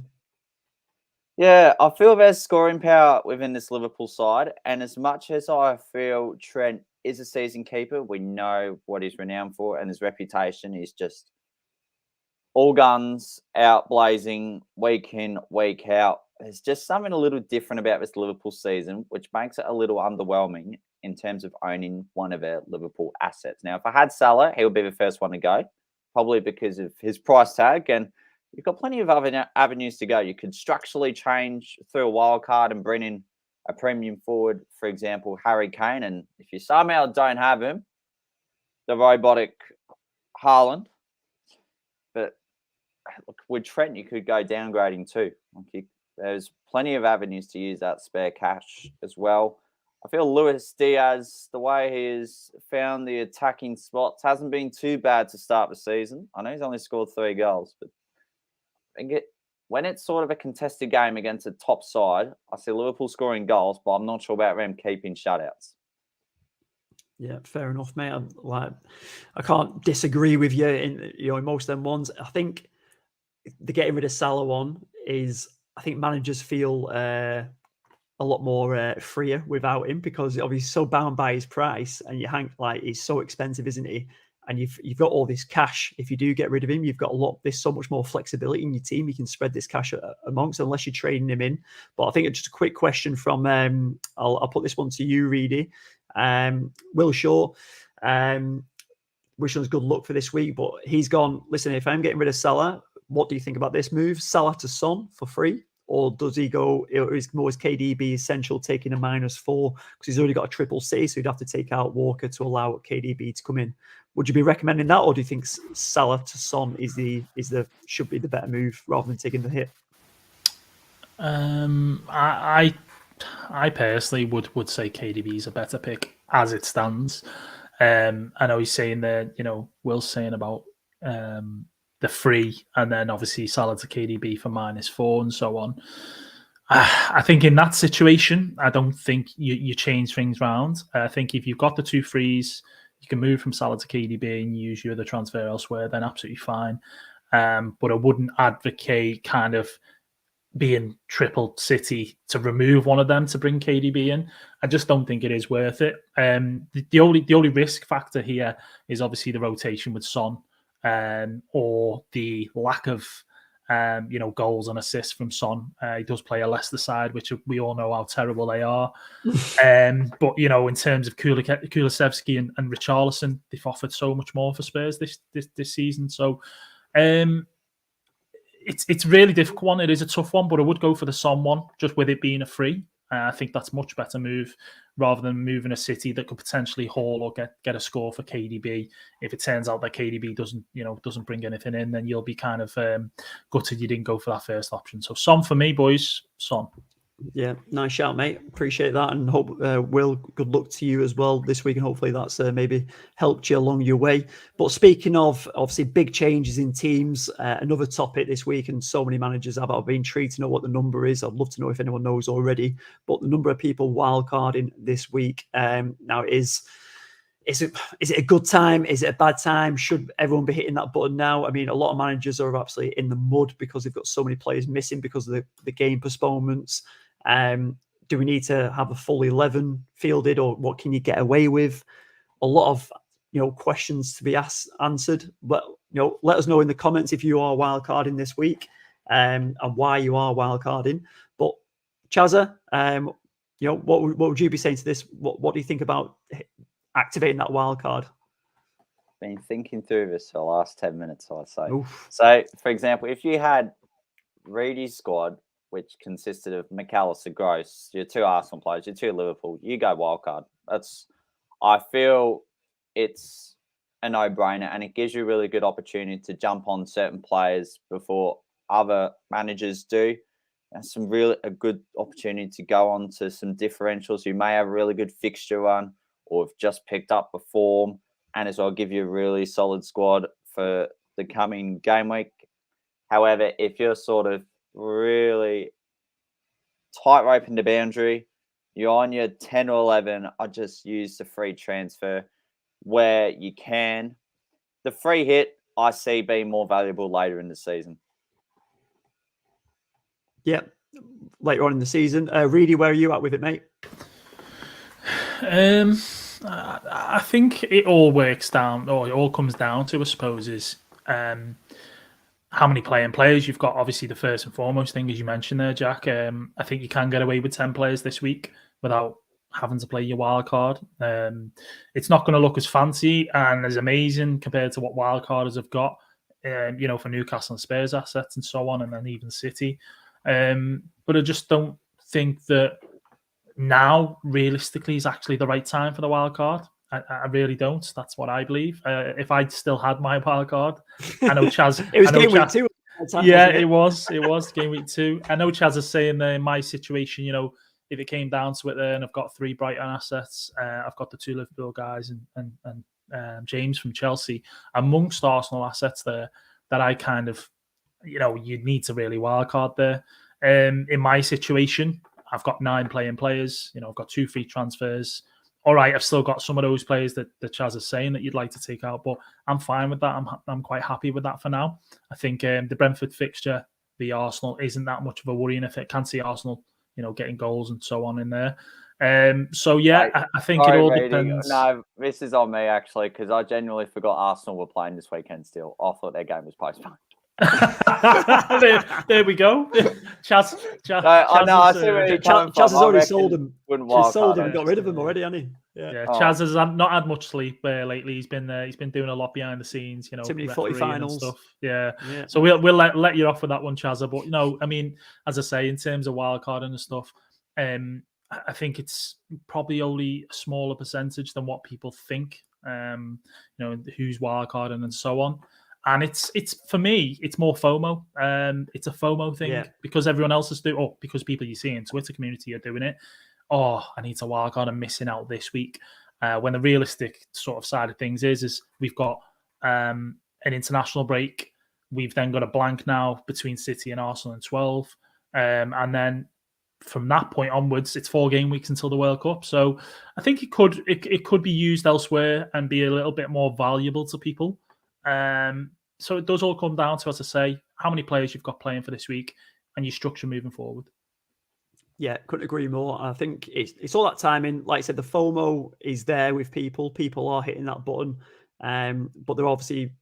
Yeah, I feel there's scoring power within this Liverpool side. And as much as I feel Trent is a season keeper, we know what he's renowned for, and his reputation is just all guns out blazing week in, week out. There's just something a little different about this Liverpool season, which makes it a little underwhelming in terms of owning one of our Liverpool assets. Now, if I had Salah, he would be the first one to go, probably because of his price tag. And you've got plenty of other avenues to go. You could structurally change through a wild card and bring in a premium forward, for example, Harry Kane, and if you somehow don't have him, the robotic Haaland. But look, with Trent, you could go downgrading too. There's plenty of avenues to use that spare cash as well. I feel Luis Diaz, the way he has found the attacking spots, hasn't been too bad to start the season. I know he's only scored 3 goals, but I think when it's sort of a contested game against a top side, I see Liverpool scoring goals, but I'm not sure about them keeping shutouts. Yeah, fair enough, mate. I can't disagree with you in most of them ones. I think the getting rid of Salah one is, I think managers feel a lot more freer without him, because obviously he's so bound by his price, and he's so expensive, isn't he? And you've got all this cash. If you do get rid of him, you've got there's so much more flexibility in your team. You can spread this cash amongst, unless you're trading him in. But I think it's just a quick question from I'll put this one to you, Reedy. Will Shaw, wishing us good luck for this week, but he's gone, listen, if I'm getting rid of Salah, what do you think about this move? Salah to Son for free? Or does he go, is KDB essential, taking a -4 because he's already got a triple C, so he'd have to take out Walker to allow KDB to come in? Would you be recommending that, or do you think Salah to Son should be the better move rather than taking the hit? I personally would say KDB is a better pick as it stands. I know he's saying there, Will's saying about the free, and then obviously Salah to KDB for -4 and so on. I think in that situation, I don't think you change things around. I think if you've got the 2 frees, you can move from Salah to KDB and use your other transfer elsewhere, then absolutely fine. But I wouldn't advocate kind of being triple City to remove one of them to bring KDB in. I just don't think it is worth it. The only risk factor here is obviously the rotation with Son, or the lack of goals and assists from Son. He does play a Leicester side, which we all know how terrible they are. But in terms of Kulusevski and Richarlison, they've offered so much more for Spurs this season. So it's really difficult one. It is a tough one, but I would go for the Son one, just with it being a free. I think that's a much better move rather than moving a City that could potentially haul or get a score for KDB. If it turns out that KDB doesn't bring anything in, then you'll be kind of gutted you didn't go for that first option. So Son for me, boys. Son. Yeah, nice shout, mate. Appreciate that, and hope Will, good luck to you as well this week, and hopefully that's maybe helped you along your way. But speaking of obviously big changes in teams, another topic this week, and so many managers have been intrigued to know what the number is. I'd love to know if anyone knows already, but the number of people wildcarding this week now is it a good time? Is it a bad time? Should everyone be hitting that button now? I mean, a lot of managers are absolutely in the mud because they've got so many players missing because of the game postponements. Do we need to have a full 11 fielded, or what can you get away with? A lot of questions to be answered. But let us know in the comments if you are wildcarding this week, and why you are wildcarding. But Chazza, what would you be saying to this? What do you think about activating that wildcard? Been thinking through this for the last 10 minutes, I'd say. Oof. So, for example, if you had Reedy's squad, which consisted of McAllister, Gross, your 2 Arsenal players, your 2 Liverpool, you go wildcard. I feel it's a no-brainer, and it gives you a really good opportunity to jump on certain players before other managers do. That's a good opportunity to go on to some differentials. You may have a really good fixture run, or have just picked up the form, and as well give you a really solid squad for the coming game week. However, if you're sort of really tight roping the boundary, you're on your 10 or 11, I just use the free transfer where you can. The free hit I see being more valuable later in the season. Yeah, later on in the season. Reedy, where are you at with it, mate? I think it all works down, or it all comes down to, I suppose, is how many players you've got. Obviously, the first and foremost thing, as you mentioned there, Jack, I think you can get away with 10 players this week without having to play your wild card. It's not going to look as fancy and as amazing compared to what wild carders have got, for Newcastle and Spurs assets and so on, and then even City. But I just don't think that now realistically is actually the right time for the wild card. I really don't. That's what I believe. If I'd still had my wild card, I know Chaz. It was I know game week Chaz, 2. Time, yeah, it? it was game week 2. I know Chaz is saying in my situation, if it came down to it, there, and I've got 3 Brighton assets, I've got the 2 Liverpool guys and James from Chelsea amongst Arsenal assets there that I kind of, you need to really wildcard there. In my situation, I've got 9 playing players. I've got 2 free transfers. All right, I've still got some of those players that Chaz is saying that you'd like to take out, but I'm fine with that. I'm quite happy with that for now. I think the Brentford fixture, the Arsenal, isn't that much of a worry, and if it can see Arsenal, getting goals and so on in there. So yeah, I think it all depends. No, this is on me actually, because I genuinely forgot Arsenal were playing this weekend still. I thought their game was postponed. there we go. Chaz I see where you're coming from. Chaz has already sold them. She's sold them and got rid of them already, hasn't he? Yeah. Chaz has not had much sleep lately. He's been doing a lot behind the scenes. Too many footy finals and stuff. Yeah. So we'll let you off with that one, Chaz. But I mean, as I say, in terms of wildcarding and stuff, I think it's probably only a smaller percentage than what people think. Who's wildcarding and so on. And it's for me, it's more FOMO. It's a FOMO thing because everyone else is doing, or because people you see in Twitter community are doing it. Oh, I need to wildcard. I'm missing out this week. When the realistic sort of side of things is we've got an international break. We've then got a blank now between City and Arsenal in 12, and then from that point onwards, it's 4 game weeks until the World Cup. So I think it could be used elsewhere and be a little bit more valuable to people. So it does all come down to, as I say, how many players you've got playing for this week and your structure moving forward. Yeah, couldn't agree more. I think it's all that timing. Like I said, the FOMO is there with people. People are hitting that button, but they're obviously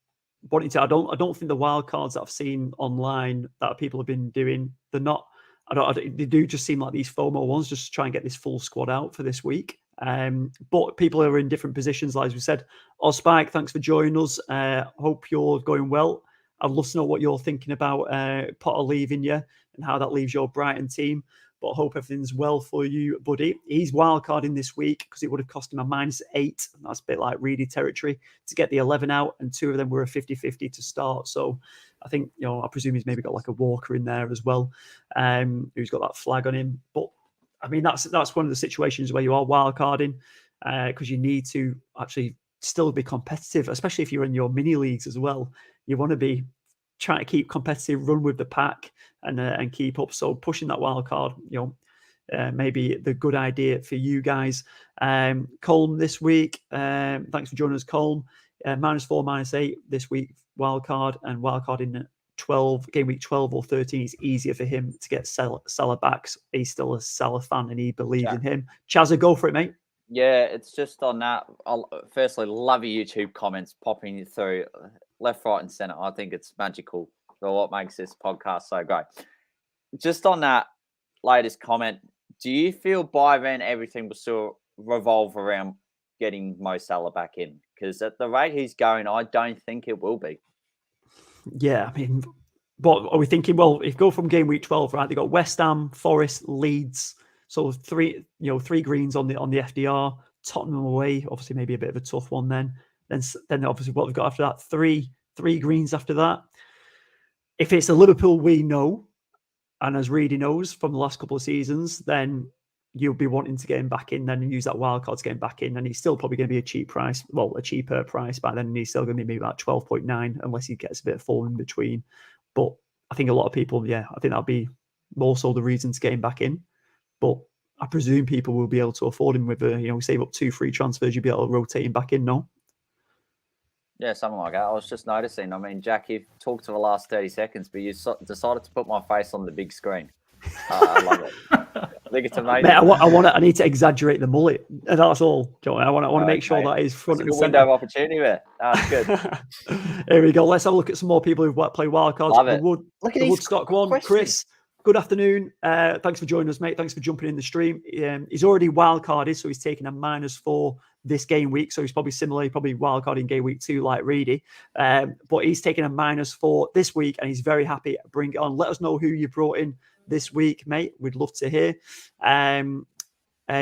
wanting to. I don't think the wild cards that I've seen online that people have been doing, they're not. They do just seem like these FOMO ones, just to try and get this full squad out for this week. But people are in different positions, like as we said. Spike, thanks for joining us. Hope you're going well. I'd love to know what you're thinking about Potter leaving you and how that leaves your Brighton team. But I hope everything's well for you, buddy. He's wildcarding this week because it would have cost him a -8. That's a bit like Reedy territory to get the 11 out, and 2 of them were a 50-50 to start. So I think, I presume he's maybe got like a Walker in there as well, who's got that flag on him. But I mean, that's one of the situations where you are wildcarding because you need to actually still be competitive, especially if you're in your mini leagues as well. You want to be trying to keep competitive, run with the pack, and keep up. So pushing that wild card, maybe the good idea for you guys. Colm this week. Thanks for joining us, Colm. -4, -8 this week wild card, and wild card in 12 game week 12 or 13 is easier for him to get Salah backs. He's still a Salah fan and he believes in him. Chaz, go for it, mate. Yeah, it's just on that. I'll firstly love your YouTube comments popping through left, right, and center. I think it's magical for what makes this podcast so great. Just on that latest comment, do you feel by then everything will still revolve around getting Mo Salah back in? Because at the rate he's going, I don't think it will be. Yeah, I mean, what are we thinking? Well, if you go from game week 12, right, they got West Ham, Forest, Leeds. So 3 greens on the FDR. Tottenham away, obviously maybe a bit of a tough one then. Then obviously what we've got after that, three greens after that. If it's a Liverpool we know, and as Reedy knows from the last couple of seasons, then you'll be wanting to get him back in then and use that wild card to get him back in. And he's still probably going to be a cheaper price by then. And he's still going to be maybe about 12.9 unless he gets a bit of form in between. But I think a lot of people, I think that'll be more so the reason to get him back in. But I presume people will be able to afford him with save up 2 free transfers, you'll be able to rotate him back in, no? Yeah, something like that. I was just noticing. I mean, Jack, you've talked for the last 30 seconds, but you decided to put my face on the big screen. I love it. I think it's amazing. Mate, I need to exaggerate the mullet. That's all, Joe. I want to make sure that is front and center. Window of opportunity there. That's good. Here we go. Let's have a look at some more people who play wildcards. Love it. Look at the Woodstock one. Questions. Chris, good afternoon. Thanks for joining us, mate. Thanks for jumping in the stream. He's already wildcarded, so he's taking a -4 this game week. So he's probably wildcarding game week 2 like Reedy. But he's taking a -4 this week, and he's very happy. Bring it on. Let us know who you brought in this week, mate. We'd love to hear.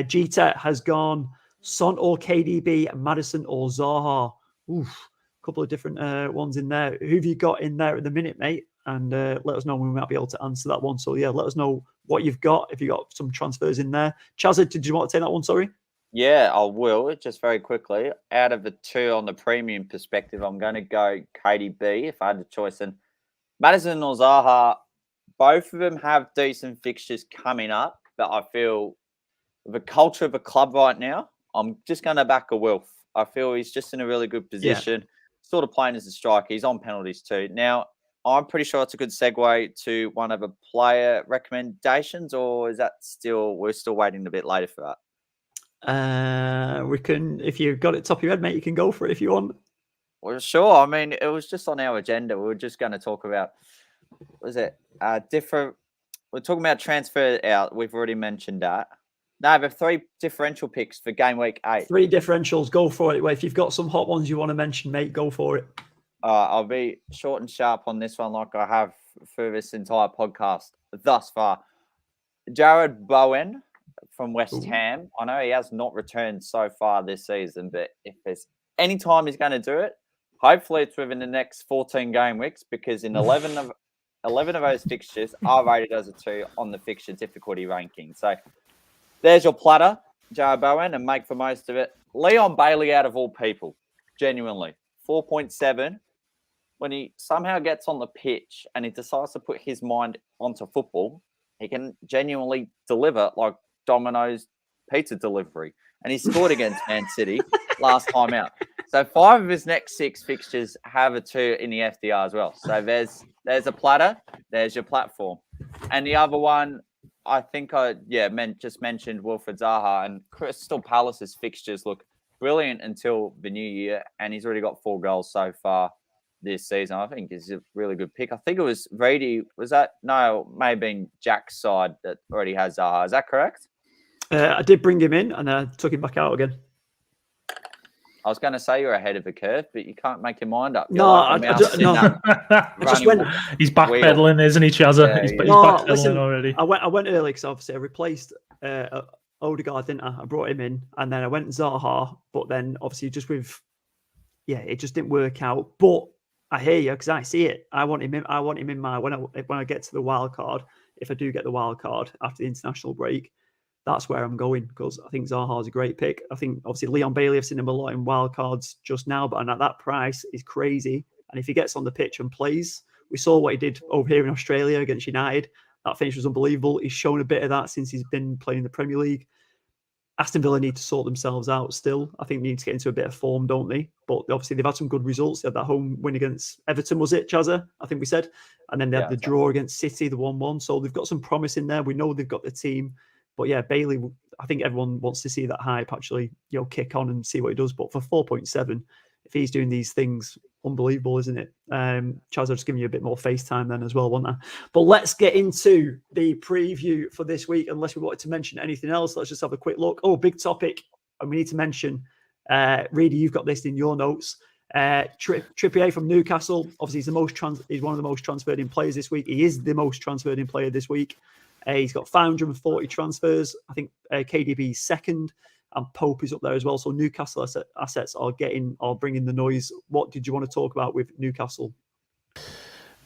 Gita has gone Son or KDB, Madison or Zaha. Oof, a couple of different ones in there. Who have you got in there at the minute, mate? And let us know when we might be able to answer that one. So, yeah, let us know what you've got, if you've got some transfers in there. Chaz, did you want to take that one? Sorry. Yeah, I will. Just very quickly. Out of the two on the premium perspective, I'm going to go KDB if I had the choice. And Madison or Zaha, both of them have decent fixtures coming up, but I feel the culture of a club right now, I'm just going to back a Wilf. I feel he's just in a really good position, sort of playing as a striker. He's on penalties too. Now, I'm pretty sure it's a good segue to one of the player recommendations, or is that we're still waiting a bit later for that? We can, if you've got it top of your head, mate, you can go for it if you want. Well, sure. I mean, it was just on our agenda. We were just going to talk about, different. We're talking about transfer out. We've already mentioned that. No, but 3 differential picks for game week 8. 3 differentials. Go for it. Well, if you've got some hot ones you want to mention, mate, go for it. I'll be short and sharp on this one, like I have for this entire podcast thus far. Jared Bowen from West Ham. I know he has not returned so far this season, but if there's any time he's going to do it, hopefully it's within the next 14 game weeks, because in 11 of those fixtures are rated as a 2 on the fixture difficulty ranking. So there's your platter, Jared Bowen, and make the most of it. Leon Bailey, out of all people, genuinely, 4.7. When he somehow gets on the pitch and he decides to put his mind onto football, he can genuinely deliver like Domino's pizza delivery. And he scored against Man City last time out. So 5 of his next 6 fixtures have a 2 in the FDR as well. So there's a platter, there's your platform. And the other one, I think just mentioned Wilfred Zaha, and Crystal Palace's fixtures look brilliant until the new year, and he's already got 4 goals so far this season. I think it's a really good pick. I think it was Reedy. Was that? No, it may have been Jack's side that already has Zaha. Is that correct? I did bring him in and I took him back out again. I was going to say you're ahead of the curve, but you can't make your mind up. No, I just went. He's backpedaling, isn't he, Chaz? Yeah, he's backpedaling already. I went early because obviously I replaced Odegaard, didn't I? I brought him in, and then I went Zaha, but then obviously just with, it just didn't work out. But I hear you because I see it. I want him in. I want him in my when I get to the wild card. If I do get the wild card after the international break, that's where I'm going, because I think Zaha is a great pick. I think obviously Leon Bailey, I've seen him a lot in wild cards just now, but at that price is crazy. And if he gets on the pitch and plays, we saw what he did over here in Australia against United. That finish was unbelievable. He's shown a bit of that since he's been playing in the Premier League. Aston Villa need to sort themselves out still. I think they need to get into a bit of form, don't they? But obviously they've had some good results. They had that home win against Everton, was it, Chazza? I think we said. And then they had the draw against City, the 1-1. So they've got some promise in there. We know they've got the team. But yeah, Bailey, I think everyone wants to see that hype actually, kick on and see what he does. But for 4.7, if he's doing these things, unbelievable, isn't it? Chaz, I'll just give you a bit more FaceTime then as well, won't I? But let's get into the preview for this week. Unless we wanted to mention anything else, let's just have a quick look. Oh, big topic. And we need to mention, Reedy, you've got this in your notes. Trippier from Newcastle. Obviously, he's one of the most transferred in players this week. He is the most transferred in player this week. He's got 540 transfers. I think KDB is second, and Pope is up there as well. So Newcastle assets are bringing the noise. What did you want to talk about with Newcastle?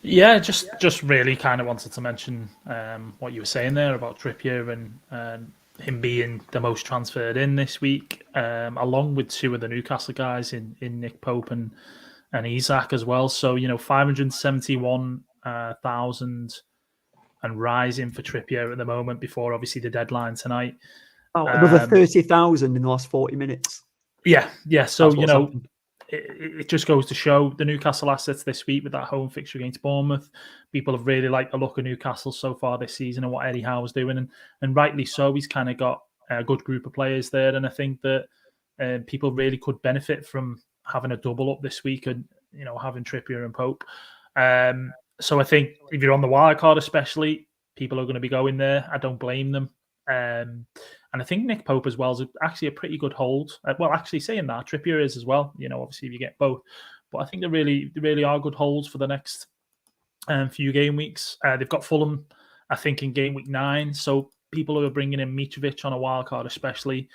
Yeah, just really kind of wanted to mention what you were saying there about Trippier and him being the most transferred in this week, along with 2 of the Newcastle guys in Nick Pope and Isak as well. So 571,000. And rising for Trippier at the moment before obviously the deadline tonight. Oh, another 30,000 in the last 40 minutes. Yeah. So, it just goes to show the Newcastle assets this week with that home fixture against Bournemouth. People have really liked the look of Newcastle so far this season and what Eddie Howe's doing. And rightly so, he's kind of got a good group of players there. And I think that people really could benefit from having a double up this week and, having Trippier and Pope. So I think if you're on the wild card especially, people are going to be going there. I don't blame them. And I think Nick Pope as well is actually a pretty good hold. Well, actually saying that, Trippier is as well. Obviously if you get both. But I think they really are good holds for the next few game weeks. They've got Fulham, I think, in game week 9. So people who are bringing in Mitrovic on a wild card, especially,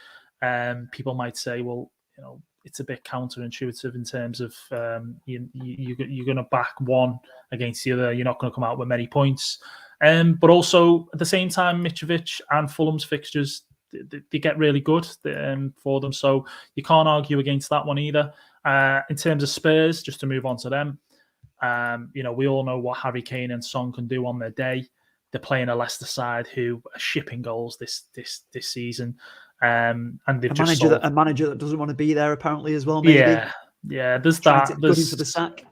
people might say, well, it's a bit counterintuitive in terms of you're going to back one against the other. You're not going to come out with many points. But also, at the same time, Mitrovic and Fulham's fixtures, they get really good for them. So you can't argue against that one either. In terms of Spurs, just to move on to them, we all know what Harry Kane and Son can do on their day. They're playing a Leicester side who are shipping goals this season. And they've a manager that doesn't want to be there apparently as well. Maybe. Yeah. There's that. There's for the sack.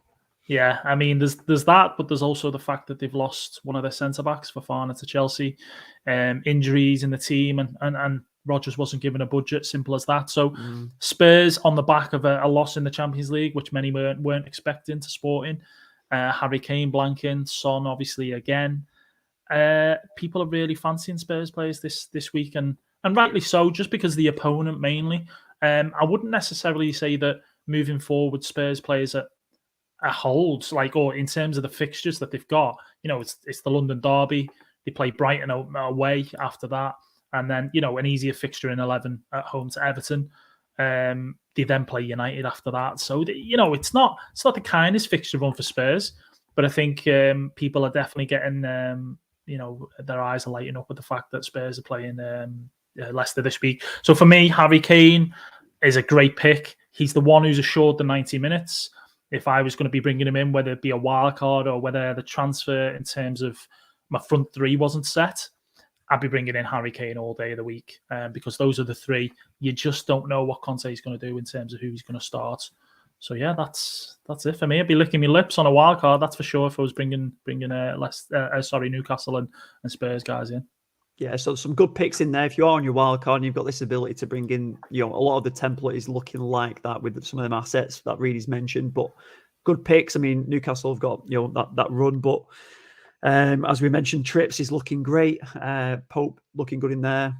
Yeah, I mean, there's that, but there's also the fact that they've lost one of their centre backs for Fofana to Chelsea, injuries in the team, and Rodgers wasn't given a budget. Simple as that. So Spurs on the back of a loss in the Champions League, which many weren't expecting to Sporting. Harry Kane blanking, Son obviously again. People are really fancying Spurs players this week, and rightly so, just because the opponent mainly. I wouldn't necessarily say that moving forward Spurs players are holds, or in terms of the fixtures that they've got. It's the London derby. They play Brighton away after that, and then an easier fixture in 11 at home to Everton. They then play United after that. So it's not the kindest fixture run for Spurs, but I think people are definitely getting their eyes are lighting up with the fact that Spurs are playing Leicester this week. So for me, Harry Kane is a great pick. He's the one who's assured the 90 minutes. If I was going to be bringing him in, whether it be a wild card or whether the transfer in terms of my front three wasn't set, I'd be bringing in Harry Kane all day of the week, because those are the three. You just don't know what Conte is going to do in terms of who he's going to start. So yeah, that's it for me. I'd be licking my lips on a wild card, that's for sure, if I was bringing Newcastle and Spurs guys in. Yeah, so some good picks in there. If you are on your wild card and you've got this ability to bring in, a lot of the template is looking like that with some of them assets that Reedy's mentioned, but good picks. I mean, Newcastle have got, that run, but as we mentioned, Trips is looking great. Pope looking good in there.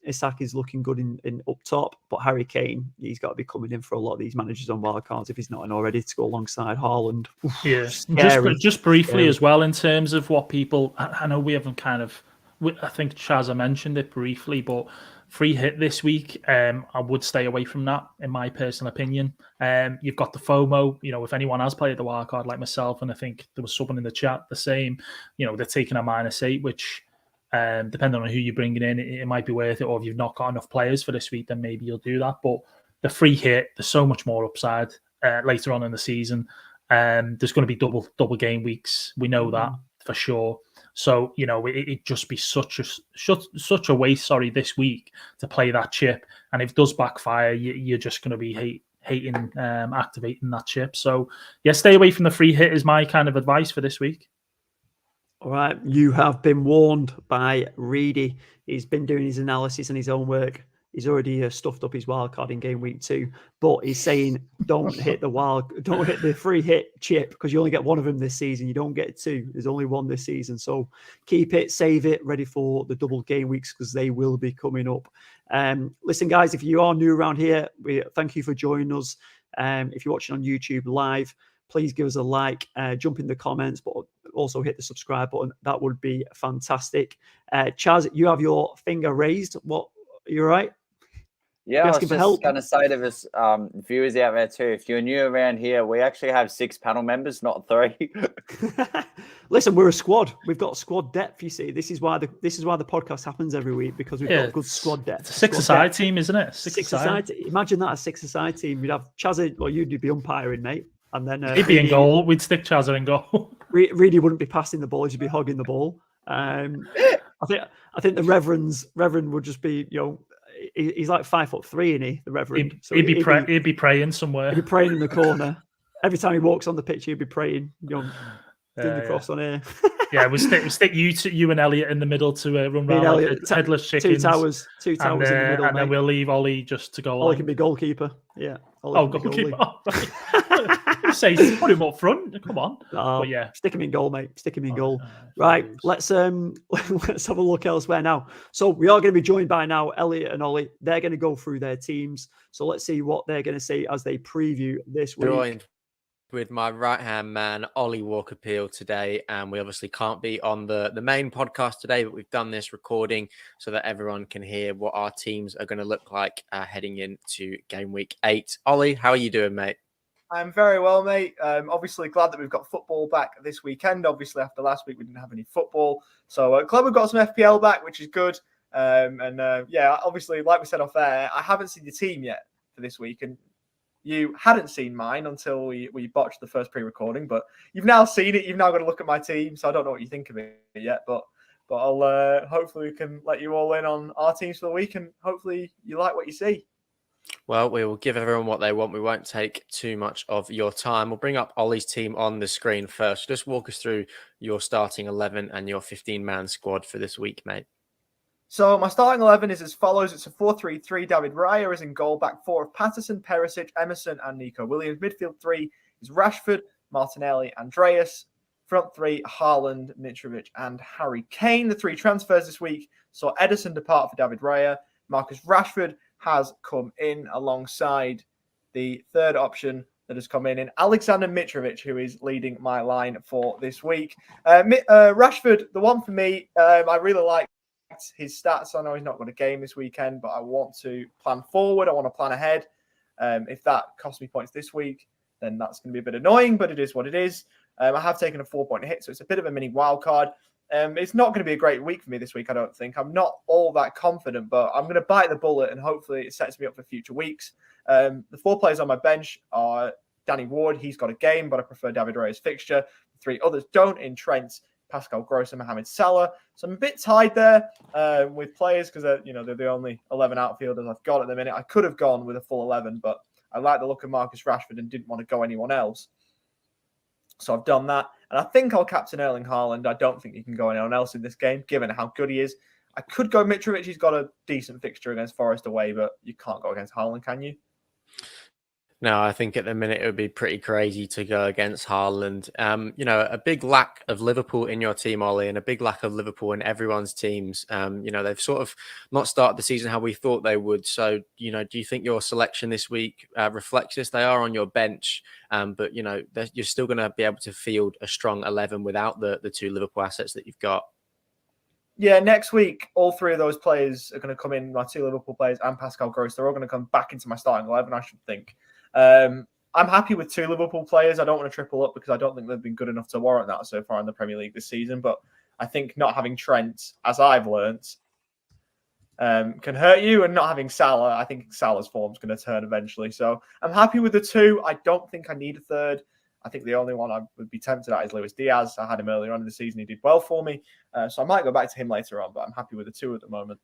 Isak is looking good in up top, but Harry Kane, he's got to be coming in for a lot of these managers on wild cards if he's not in already, to go alongside Haaland. Yeah, scary. Just briefly as well, in terms of what people, I know we haven't I think Chaz mentioned it briefly, but free hit this week, I would stay away from that, in my personal opinion. You've got the FOMO, if anyone has played the wild card like myself, and I think there was someone in the chat the same, they're taking a -8, which depending on who you're bringing in, it might be worth it, or if you've not got enough players for this week, then maybe you'll do that. But the free hit, there's so much more upside later on in the season. There's going to be double game weeks. We know that for sure. So, it'd just be such a waste, this week to play that chip. And if it does backfire, you're just going to be hating activating that chip. So, yeah, stay away from the free hit is my kind of advice for this week. All right. You have been warned by Reedy. He's been doing his analysis and his own work. He's already stuffed up his wild card in game week 2, but he's saying don't hit the free hit chip, because you only get one of them this season. You don't get 2. There's only one this season. So keep it, save it, ready for the double game weeks, because they will be coming up. Listen, guys, if you are new around here, we thank you for joining us. If you're watching on YouTube live, please give us a like, jump in the comments, but also hit the subscribe button. That would be fantastic. Chaz, you have your finger raised. What? Are you all right? Yeah, I was just going to say to this viewers out there too, if you're new around here, we actually have 6 panel members, not 3. Listen, we're a squad. We've got squad depth, you see. This is why the podcast happens every week, because we've got good squad depth. It's a 6-a-side team, isn't it? 6-a-side. Imagine that, a 6-a-side team. We'd have Chaz, or you'd be umpiring, mate. And then he'd be in goal. We'd stick Chaz in goal. Really wouldn't be passing the ball, he'd be hogging the ball. I think the Reverend would just be, he's like 5'3", isn't he? The Reverend. He'd be praying somewhere. He'd be praying in the corner. Every time he walks on the pitch, he'd be praying. Doing the cross on here. Yeah, we stick you and Elliot in the middle to run around like headless chickens. Two towers in the middle, and then we'll leave Ollie just to go. Ollie can be goalkeeper. Yeah. Goalkeeper. Oh, right. Say put him up front. Come on. But yeah, stick him in goal, mate. Stick him in goal. Right. Let's have a look elsewhere now. So we are going to be joined by now Elliot and Ollie. They're going to go through their teams. So let's see what they're going to say as they preview this week. with my right-hand man, Ollie Walker-Peel, today. And we obviously can't be on the main podcast today, but we've done this recording so that everyone can hear what our teams are going to look like heading into game week 8. Ollie, how are you doing, mate? I'm very well, mate. Obviously glad that we've got football back this weekend. Obviously, after last week, we didn't have any football. So glad we've got some FPL back, which is good. Yeah, obviously, like we said off air, I haven't seen your team yet for this week. And you hadn't seen mine until we botched the first pre-recording. But you've now seen it. You've now got to look at my team. So I don't know what you think of it yet. But I'll hopefully we can let you all in on our teams for the week. And hopefully you like what you see. Well, we will give everyone what they want. We won't take too much of your time. We'll bring up Ollie's team on the screen first. Just walk us through your starting 11 and your 15-man squad for this week, mate. So my starting 11 is as follows. It's a 4-3-3. David Raya is in goal. Back 4 of Patterson, Perisic, Emerson, and Nico Williams. Midfield 3 is Rashford, Martinelli, Andreas. Front 3, Haaland, Mitrovic, and Harry Kane. The 3 transfers this week saw Ederson depart for David Raya. Marcus Rashford has come in alongside the third option that has come in Alexander Mitrovic, who is leading my line for this week. Rashford, the one for me, I really like his stats. I know he's not got a game this weekend, but I want to plan forward. I want to plan ahead. If that costs me points this week, then that's going to be a bit annoying, but it is what it is. I have taken a 4-point hit, so it's a bit of a mini wild card. It's not going to be a great week for me this week, I don't think. I'm not all that confident, but I'm going to bite the bullet and hopefully it sets me up for future weeks. The 4 players on my bench are Danny Ward. He's got a game, but I prefer David Raya's fixture. The 3 others don't in Trent, Pascal Gross, and Mohamed Salah. So I'm a bit tied there with players because they're the only 11 outfielders I've got at the minute. I could have gone with a full 11, but I like the look of Marcus Rashford and didn't want to go anyone else. So I've done that. And I think I'll captain Erling Haaland. I don't think you can go anyone else in this game, given how good he is. I could go Mitrovic. He's got a decent fixture against Forest away, but you can't go against Haaland, can you? No, I think at the minute it would be pretty crazy to go against Haaland. A big lack of Liverpool in your team, Ollie, and a big lack of Liverpool in everyone's teams. They've sort of not started the season how we thought they would. So, do you think your selection this week reflects this? They are on your bench, but, you're still going to be able to field a strong 11 without the 2 Liverpool assets that you've got. Yeah, next week, all 3 of those players are going to come in, my 2 Liverpool players and Pascal Gross. They're all going to come back into my starting 11, I should think. I'm happy with 2 Liverpool players. I don't want to triple up because I don't think they've been good enough to warrant that so far in the Premier League this season. But I think not having Trent, as I've learnt, can hurt you. And not having Salah, I think Salah's form's going to turn eventually. So I'm happy with the 2. I don't think I need a third. I think the only one I would be tempted at is Luis Diaz. I had him earlier on in the season. He did well for me. So I might go back to him later on, but I'm happy with the 2 at the moment.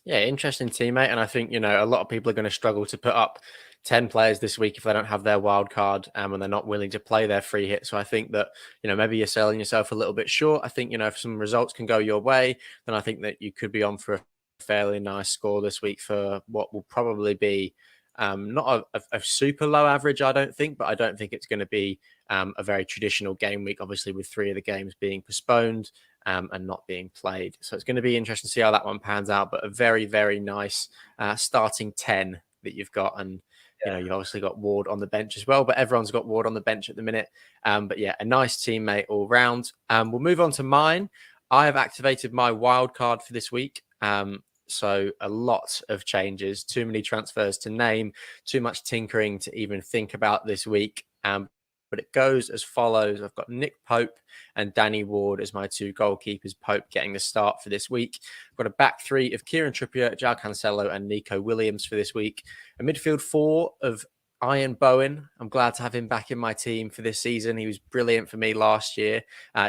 Yeah, interesting teammate. And I think, a lot of people are going to struggle to put up 10 players this week if they don't have their wild card and they're not willing to play their free hit. So I think that, maybe you're selling yourself a little bit short. I think, if some results can go your way, then I think that you could be on for a fairly nice score this week for what will probably be not a super low average, I don't think, but I don't think it's going to be a very traditional game week, obviously with 3 of the games being postponed and not being played. So it's going to be interesting to see how that one pans out, but a very, very nice starting 10 that you've got. And, you've obviously got Ward on the bench as well, but everyone's got Ward on the bench at the minute. But yeah, a nice teammate all round. We'll move on to mine. I have activated my wild card for this week. So a lot of changes, too many transfers to name, too much tinkering to even think about this week. But it goes as follows. I've got Nick Pope and Danny Ward as my 2 goalkeepers. Pope getting the start for this week. I've got a back 3 of Kieran Trippier, João Cancelo and Nico Williams for this week. A midfield 4 of Ian Bowen. I'm glad to have him back in my team for this season. He was brilliant for me last year.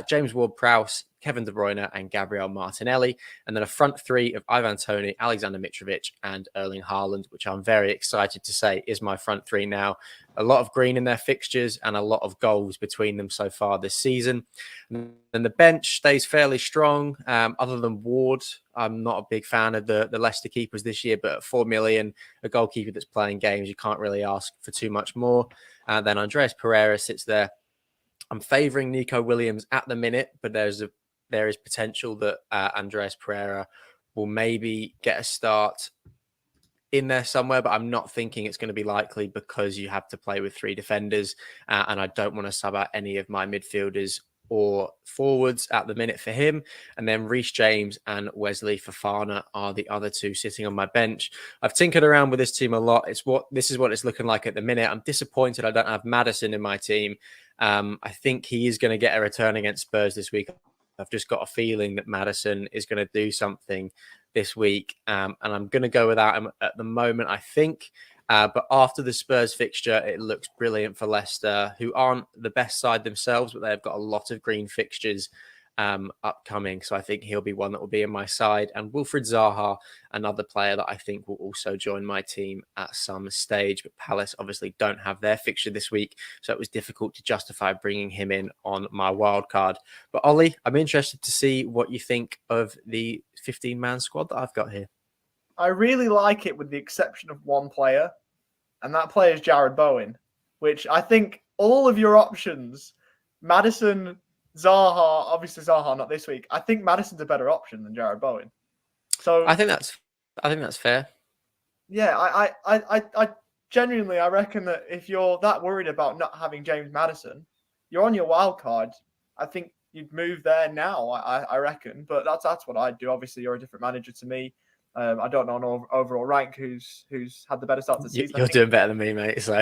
James Ward-Prowse, Kevin De Bruyne and Gabriel Martinelli. And then a front 3 of Ivan Toney, Alexander Mitrovic and Erling Haaland, which I'm very excited to say is my front 3 now. A lot of green in their fixtures and a lot of goals between them so far this season. And the bench stays fairly strong. Other than Ward, I'm not a big fan of the Leicester keepers this year, but at 4 million, a goalkeeper that's playing games, you can't really ask for too much more. Then Andreas Pereira sits there. I'm favouring Nico Williams at the minute, but there is potential that Andreas Pereira will maybe get a start in there somewhere, but I'm not thinking it's going to be likely because you have to play with 3 defenders, and I don't want to sub out any of my midfielders or forwards at the minute for him. And then Reece James and Wesley Fofana are the other 2 sitting on my bench. I've tinkered around with this team a lot. This is what it's looking like at the minute. I'm disappointed I don't have Maddison in my team. I think he is going to get a return against Spurs this week. I've just got a feeling that Maddison is going to do something this week, and I'm going to go without him at the moment, I think. But after the Spurs fixture, it looks brilliant for Leicester, who aren't the best side themselves, but they've got a lot of green fixtures upcoming. So I think he'll be one that will be in my side. And Wilfried Zaha, another player that I think will also join my team at some stage. But Palace obviously don't have their fixture this week, so it was difficult to justify bringing him in on my wild card. But Ollie, I'm interested to see what you think of the 15-man squad that I've got here. I really like it with the exception of one player, and that player is Jared Bowen, which I think all of your options, Maddison, Zaha, obviously Zaha not this week. I think Maddison's a better option than Jared Bowen. So I think that's fair. Yeah, I genuinely I reckon that if you're that worried about not having James Maddison, you're on your wild card. I think you'd move there now. I reckon, but that's what I'd do. Obviously, you're a different manager to me. I don't know an overall rank who's had the better start to the season. You're doing better than me, mate. So,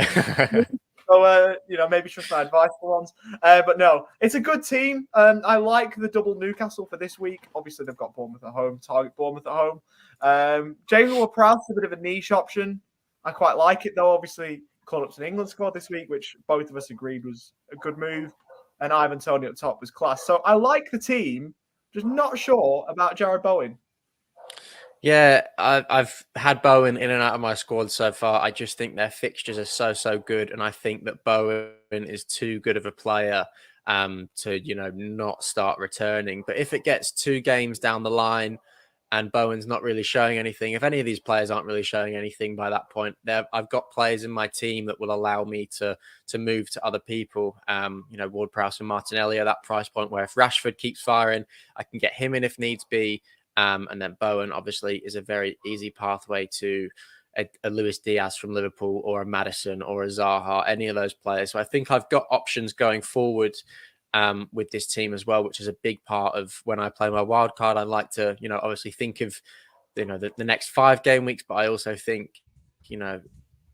maybe trust my advice for once. But no, it's a good team. I like the double Newcastle for this week. Obviously, they've got Bournemouth at home. Target Bournemouth at home. James Ward-Prowse, a bit of a niche option. I quite like it though. Obviously, called up to the England squad this week, which both of us agreed was a good move. And Ivan Toney up top was class. So I like the team. Just not sure about Jared Bowen. Yeah, I've had Bowen in and out of my squad so far. I just think their fixtures are so good, and I think that Bowen is too good of a player to not start returning. But if it gets 2 games down the line and Bowen's not really showing anything, if any of these players aren't really showing anything by that point, I've got players in my team that will allow me to move to other people. Ward-Prowse and Martinelli are that price point where if Rashford keeps firing, I can get him in if needs be. And then Bowen obviously is a very easy pathway to a Luis Diaz from Liverpool or a Maddison or a Zaha, any of those players. So I think I've got options going forward with this team as well, which is a big part of when I play my wild card. I like to, obviously think of, the next 5 game weeks, but I also think,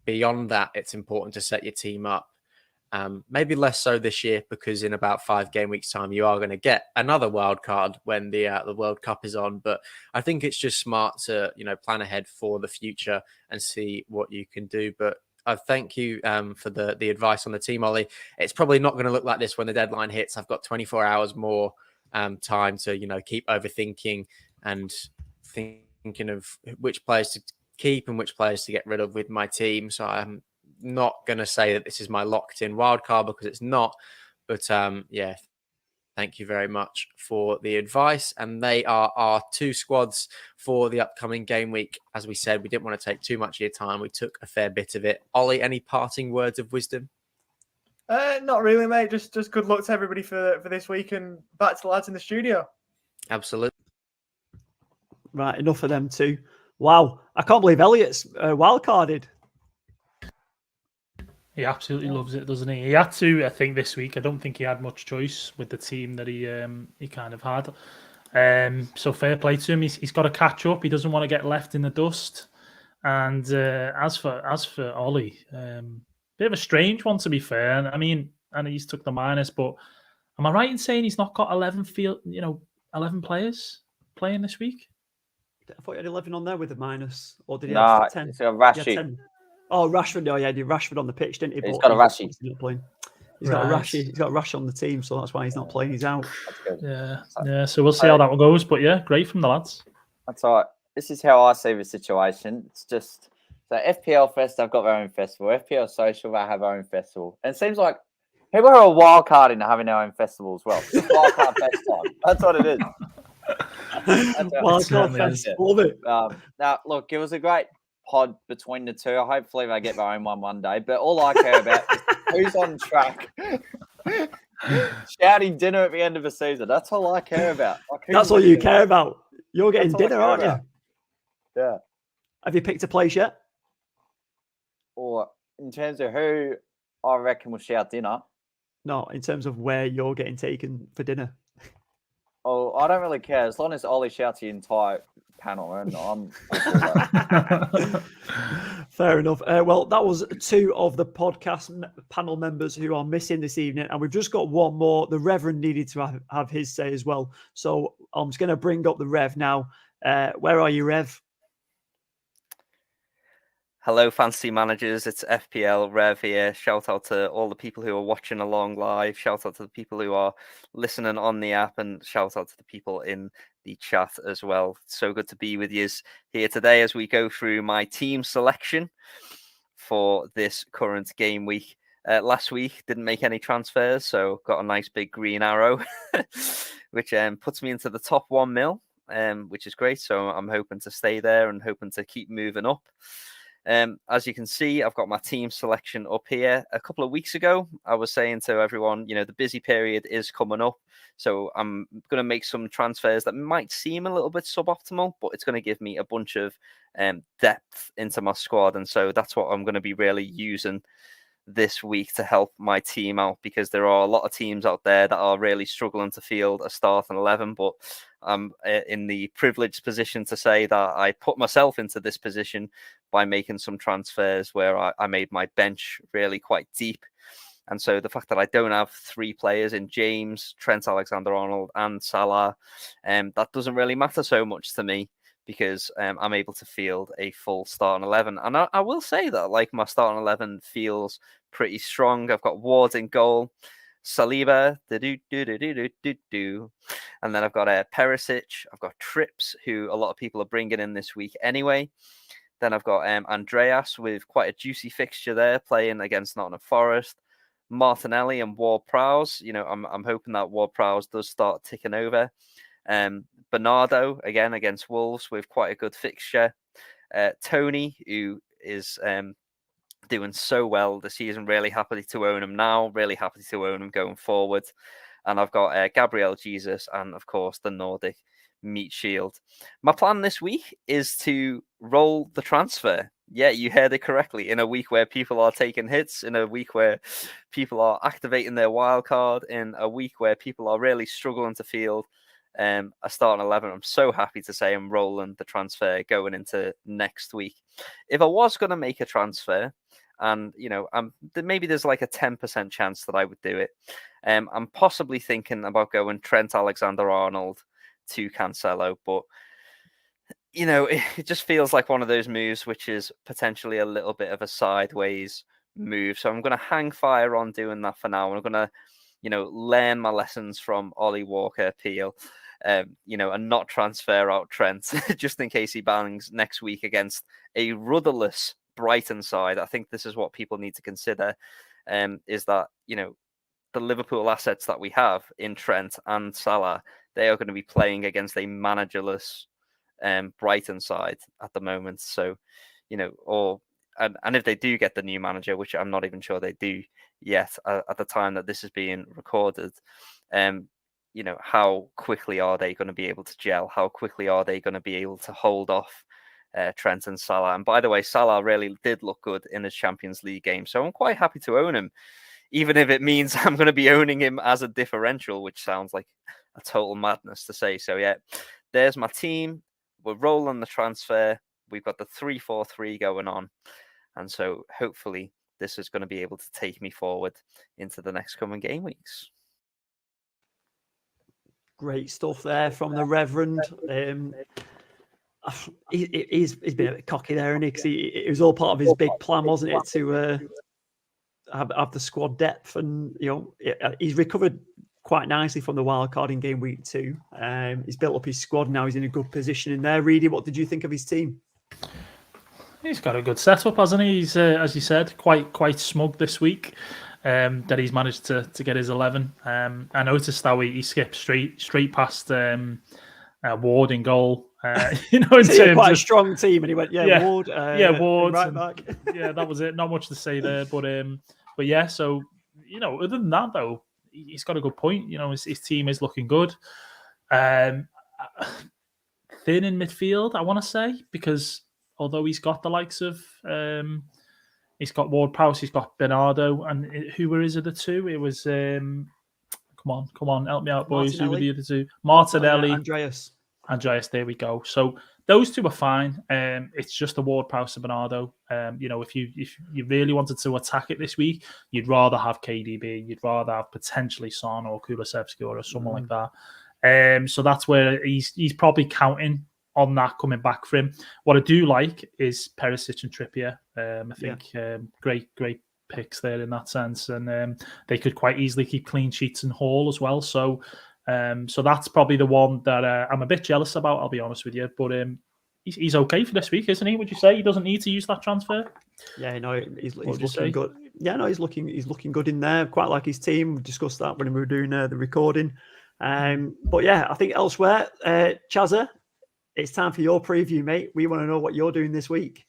beyond that, it's important to set your team up. Maybe less so this year because in about 5 game weeks time, you are going to get another wild card when the World Cup is on. But I think it's just smart to, plan ahead for the future and see what you can do. But I thank you for the advice on the team, Ollie. It's probably not going to look like this when the deadline hits. I've got 24 hours more time to, keep overthinking and thinking of which players to keep and which players to get rid of with my team. So I'm not going to say that this is my locked in wildcard because it's not. But thank you very much for the advice. And they are our 2 squads for the upcoming game week. As we said, we didn't want to take too much of your time. We took a fair bit of it. Ollie, any parting words of wisdom? Not really, mate. Just good luck to everybody for this week and back to the lads in the studio. Absolutely. Right, enough of them 2. Wow, I can't believe Elliot's wildcarded. He absolutely loves it, doesn't he? He had to, I think, this week. I don't think he had much choice with the team that he kind of had. So fair play to him. He's got to catch up. He doesn't want to get left in the dust. And as for Ollie, bit of a strange one to be fair. I mean, and he's took the minus, but am I right in saying he's not got 11 players playing this week? I thought you had 11 on there with the minus, or did he Nah, have 10? it's a Rashid. Oh, Rashford! Oh, yeah, he had Rashford on the pitch, didn't he? He's got a Rashid. He's not playing. He's got a Rashid. He's got a Rash on the team, so that's why he's not playing. He's out. Yeah. So we'll see how that one goes. But yeah, great from the lads. That's all right. This is how I see the situation. It's just so FPL Fest. I've got their own festival. FPL Social, they have their own festival, and it seems like people are wild card into having their own festival as well. It's wild card fest time. That's what it is. Wild card fest. Love it. Now, look, it was a great pod between the 2. Hopefully they get their own one day. But all I care about is who's on track. Shouting dinner at the end of the season. That's all I care about. That's all you care about. You're getting dinner, aren't you? Yeah. Have you picked a place yet? Or in terms of who I reckon will shout dinner. No, in terms of where you're getting taken for dinner. Oh, I don't really care as long as Ollie shouts the entire panel, and I'm all for that. Fair enough. Well, that was two of the podcast panel members who are missing this evening, and we've just got one more. The Reverend needed to have his say as well, so I'm just going to bring up the Rev now. Where are you, Rev? Hello, fantasy managers. It's FPL Rev here. Shout out to all the people who are watching along live. Shout out to the people who are listening on the app, and shout out to the people in the chat as well. So good to be with you here today as we go through my team selection for this current game week. Last week didn't make any transfers, so got a nice big green arrow, which puts me into the top 1 mil, which is great. So I'm hoping to stay there and hoping to keep moving up. As you can see, I've got my team selection up here. A couple of weeks ago, I was saying to everyone, the busy period is coming up. So I'm going to make some transfers that might seem a little bit suboptimal, but it's going to give me a bunch of depth into my squad. And so that's what I'm going to be really using this week to help my team out, because there are a lot of teams out there that are really struggling to field a starting 11, but I'm in the privileged position to say that I put myself into this position by making some transfers where I made my bench really quite deep. And so the fact that I don't have 3 players in James, Trent Alexander-Arnold and Salah, that doesn't really matter so much to me, because I'm able to field a full starting 11. And I will say that my starting 11 feels pretty strong. I've got Ward in goal, Saliba, and then I've got Perisic, I've got Trips, who a lot of people are bringing in this week anyway. Then I've got Andreas with quite a juicy fixture there, playing against Nottingham Forest. Martinelli and Ward-Prowse. I'm hoping that Ward-Prowse does start ticking over. Bernardo again against Wolves with quite a good fixture. Tony, who is doing so well this season, really happy to own him now, really happy to own him going forward. And I've got Gabriel Jesus and, of course, the Nordic Meat Shield. My plan this week is to roll the transfer. Yeah, you heard it correctly. In a week where people are taking hits, in a week where people are activating their wild card, in a week where people are really struggling to field a starting 11, I'm so happy to say I'm rolling the transfer going into next week. If I was going to make a transfer, and maybe there's like a 10% chance that I would do it, I'm possibly thinking about going Trent Alexander-Arnold to Cancelo, but it just feels like one of those moves which is potentially a little bit of a sideways move. So I'm going to hang fire on doing that for now. I'm going to, learn my lessons from Ollie Walker-Peel, and not transfer out Trent just in case he bangs next week against a rudderless Brighton side. I think this is what people need to consider, is that, the Liverpool assets that we have in Trent and Salah, they are going to be playing against a managerless Brighton side at the moment. So, and if they do get the new manager, which I'm not even sure they do yet at the time that this is being recorded, how quickly are they going to be able to gel? How quickly are they going to be able to hold off Trent and Salah? And by the way, Salah really did look good in his Champions League game, so I'm quite happy to own him, even if it means I'm going to be owning him as a differential, which sounds like a total madness to say. So yeah, there's my team. We're rolling the transfer. We've got the 3-4-3 going on. And so hopefully this is going to be able to take me forward into the next coming game weeks. Great stuff there from the Reverend. He's been a bit cocky there, and it was all part of his big plan, wasn't it, to have the squad depth, and he's recovered quite nicely from the wild card in game week 2. He's built up his squad now. He's in a good position in there. Reedy, what did you think of his team? He's got a good setup, hasn't he? He's, as you said, quite smug this week. That he's managed to get his 11. I noticed how he skipped straight past Ward in goal. In terms quite of a strong team, and he went, Ward, Ward, right back. Yeah, that was it. Not much to say there, but yeah. So other than that, though, he's got a good point. His team is looking good. Thin in midfield, I want to say, because although he's got the likes of He's got Ward-Prowse, he's got Bernardo, and who were his other two? It was come on, help me out, boys. Who were the other two? Martinelli, Andreas. There we go. So those two are fine. It's just the Ward-Prowse and Bernardo. If you really wanted to attack it this week, you'd rather have KDB, you'd rather have potentially Son or Kulusevski or someone like that. So that's where he's probably counting on that coming back for him. What I do like is Perisic and Trippier. I think great picks there in that sense, and they could quite easily keep clean sheets and Hall as well. So that's probably the one that I'm a bit jealous about, I'll be honest with you. But he's okay for this week, isn't he? Would you say he doesn't need to use that transfer? Yeah, no, he's looking good. Yeah, no, he's looking good in there. Quite like his team. We discussed that when we were doing the recording. But yeah, I think elsewhere, Chazza, it's time for your preview, mate. We want to know what you're doing this week.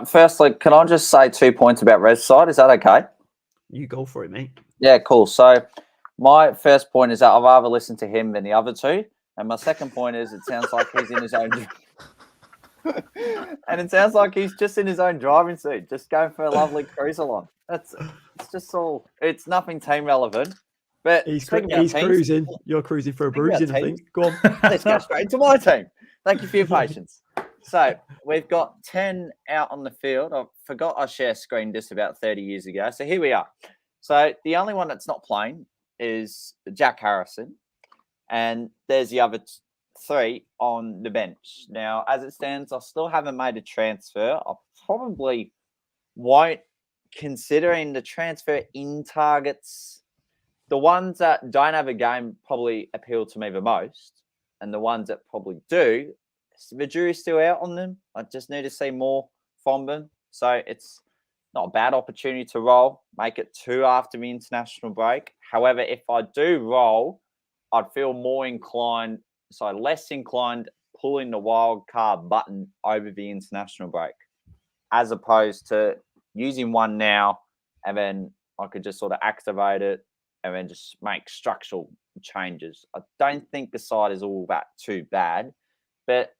Firstly, can I just say 2 points about Rev's side? Is that okay? You go for it, mate. Yeah, cool. So my first point is that I'd rather listen to him than the other two. And my second point is it sounds like he's in his own... and it sounds like he's just in his own driving seat, just going for a lovely cruise along. It's just all... It's nothing team relevant. But he's cruising. You're cruising for a bruising, I think. Go on. Let's go straight into my team. Thank you for your patience. So we've got 10 out on the field. I forgot I share screen just about 30 years ago. So here we are. So the only one that's not playing is Jack Harrison. And there's the other three on the bench. Now, as it stands, I still haven't made a transfer. I probably won't, considering the transfer in targets. The ones that don't have a game probably appeal to me the most. And the ones that probably do, the jury's still out on them. I just need to see more from them. So it's not a bad opportunity to roll. Make it 2 after the international break. However, if I do roll, I'd feel less inclined pulling the wild card button over the international break, as opposed to using one now and then I could just sort of activate it and then just make structural changes. I don't think the side is all that too bad, but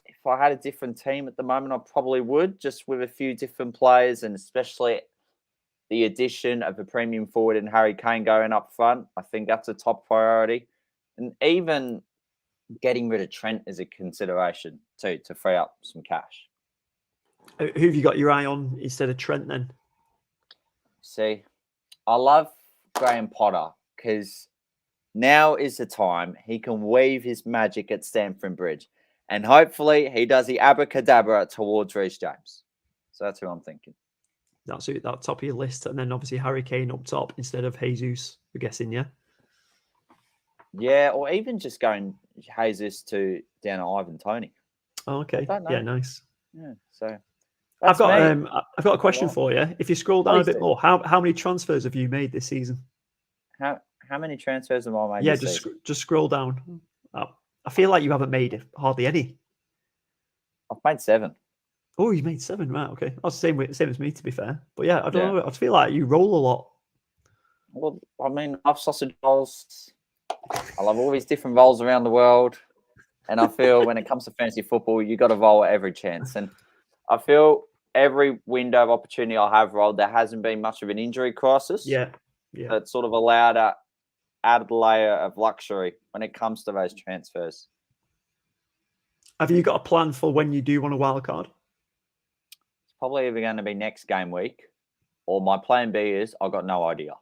if I had a different team at the moment, I probably would, just with a few different players, and especially the addition of a premium forward and Harry Kane going up front. I think that's a top priority. And even getting rid of Trent is a consideration too, to free up some cash. Who have you got your eye on instead of Trent then? See, I love Graham Potter because now is the time he can weave his magic at Stamford Bridge. And hopefully he does the abracadabra towards Reece James. So that's who I'm thinking. That's it, that top of your list. And then obviously Harry Kane up top instead of Jesus, we're guessing, yeah? Yeah, or even just going Jesus down to Ivan Toney. Oh, okay. Yeah, nice. Yeah, so I've got a question for you. If you scroll down a bit more, how many transfers have you made this season? How many transfers have I made? Yeah, this just scroll down. I feel like you haven't made hardly any. I've made 7. Oh, you made 7, right? Okay, that's the same as me, to be fair. But yeah, I don't know. I feel like you roll a lot. Well, I mean, I've sausage rolls. I love all these different roles around the world, and I feel when it comes to fantasy football, you got to roll at every chance. And I feel every window of opportunity I have rolled, there hasn't been much of an injury crisis. Yeah. So it's sort of allowed a added layer of luxury when it comes to those transfers. Have you got a plan for when you do want a wild card? It's probably either going to be next game week, or my plan B is I've got no idea.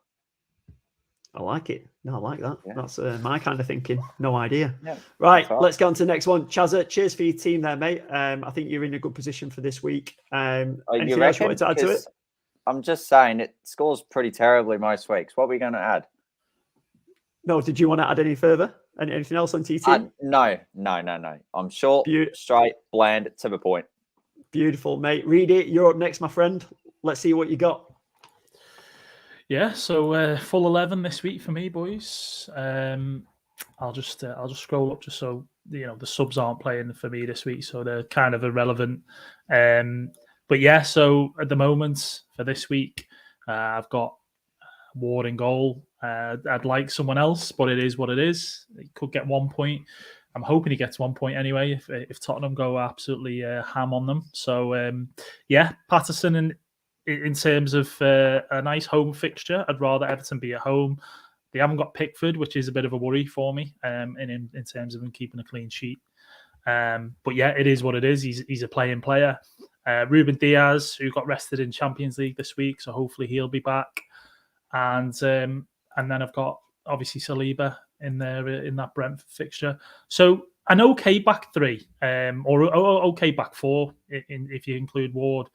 I like it. No, I like that. Yeah. That's my kind of thinking. No idea. Yeah, right, let's get on to the next one. Chazza, cheers for your team there, mate. I think you're in a good position for this week. Anything else you wanted to add to it? I'm just saying it scores pretty terribly most weeks. What are we going to add? No, did you want to add any further? Anything else on TT? No. I'm short, straight, bland, to the point. Beautiful, mate. Read it. You're up next, my friend. Let's see what you got. Yeah, so full 11 this week for me, boys. I'll just scroll up just so the subs aren't playing for me this week, so they're kind of irrelevant. But yeah, so at the moment for this week, I've got Ward in goal. I'd like someone else, but it is what it is. It could get 1 point. I'm hoping he gets 1 point anyway if Tottenham go absolutely ham on them. So, yeah, Patterson in terms of a nice home fixture. I'd rather Everton be at home. They haven't got Pickford, which is a bit of a worry for me in terms of him keeping a clean sheet. But yeah, it is what it is. He's a playing player. Ruben Diaz, who got rested in Champions League this week, so hopefully he'll be back. And then I've got obviously Saliba in there in that Brentford fixture. So an okay back three, or okay back four, if you include Ward.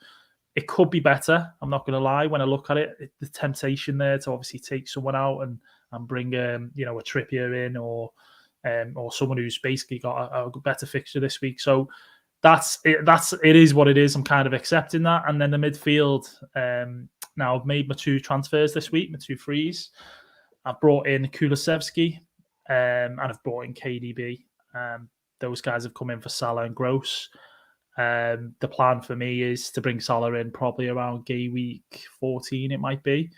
It could be better. I'm not going to lie. When I look at it, the temptation there to obviously take someone out and bring a Trippier in or someone who's basically got a better fixture this week. So it is what it is. I'm kind of accepting that. And then the midfield. Now I've made my 2 transfers this week, my 2 frees. I've brought in Kulusevski and I've brought in KDB. Those guys have come in for Salah and Gross. The plan for me is to bring Salah in probably around game week 14, it might be,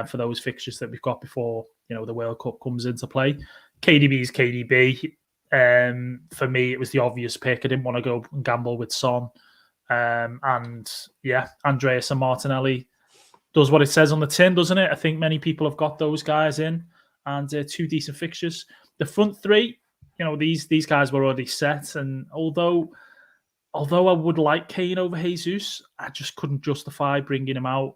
for those fixtures that we've got before the World Cup comes into play. KDB is KDB. For me, it was the obvious pick. I didn't want to go and gamble with Son. And yeah, Andreas and Martinelli does what it says on the tin, doesn't it? I think many people have got those guys in, and 2 decent fixtures. The front 3, these guys were already set, and although I would like Kane over Jesus, I just couldn't justify bringing him out,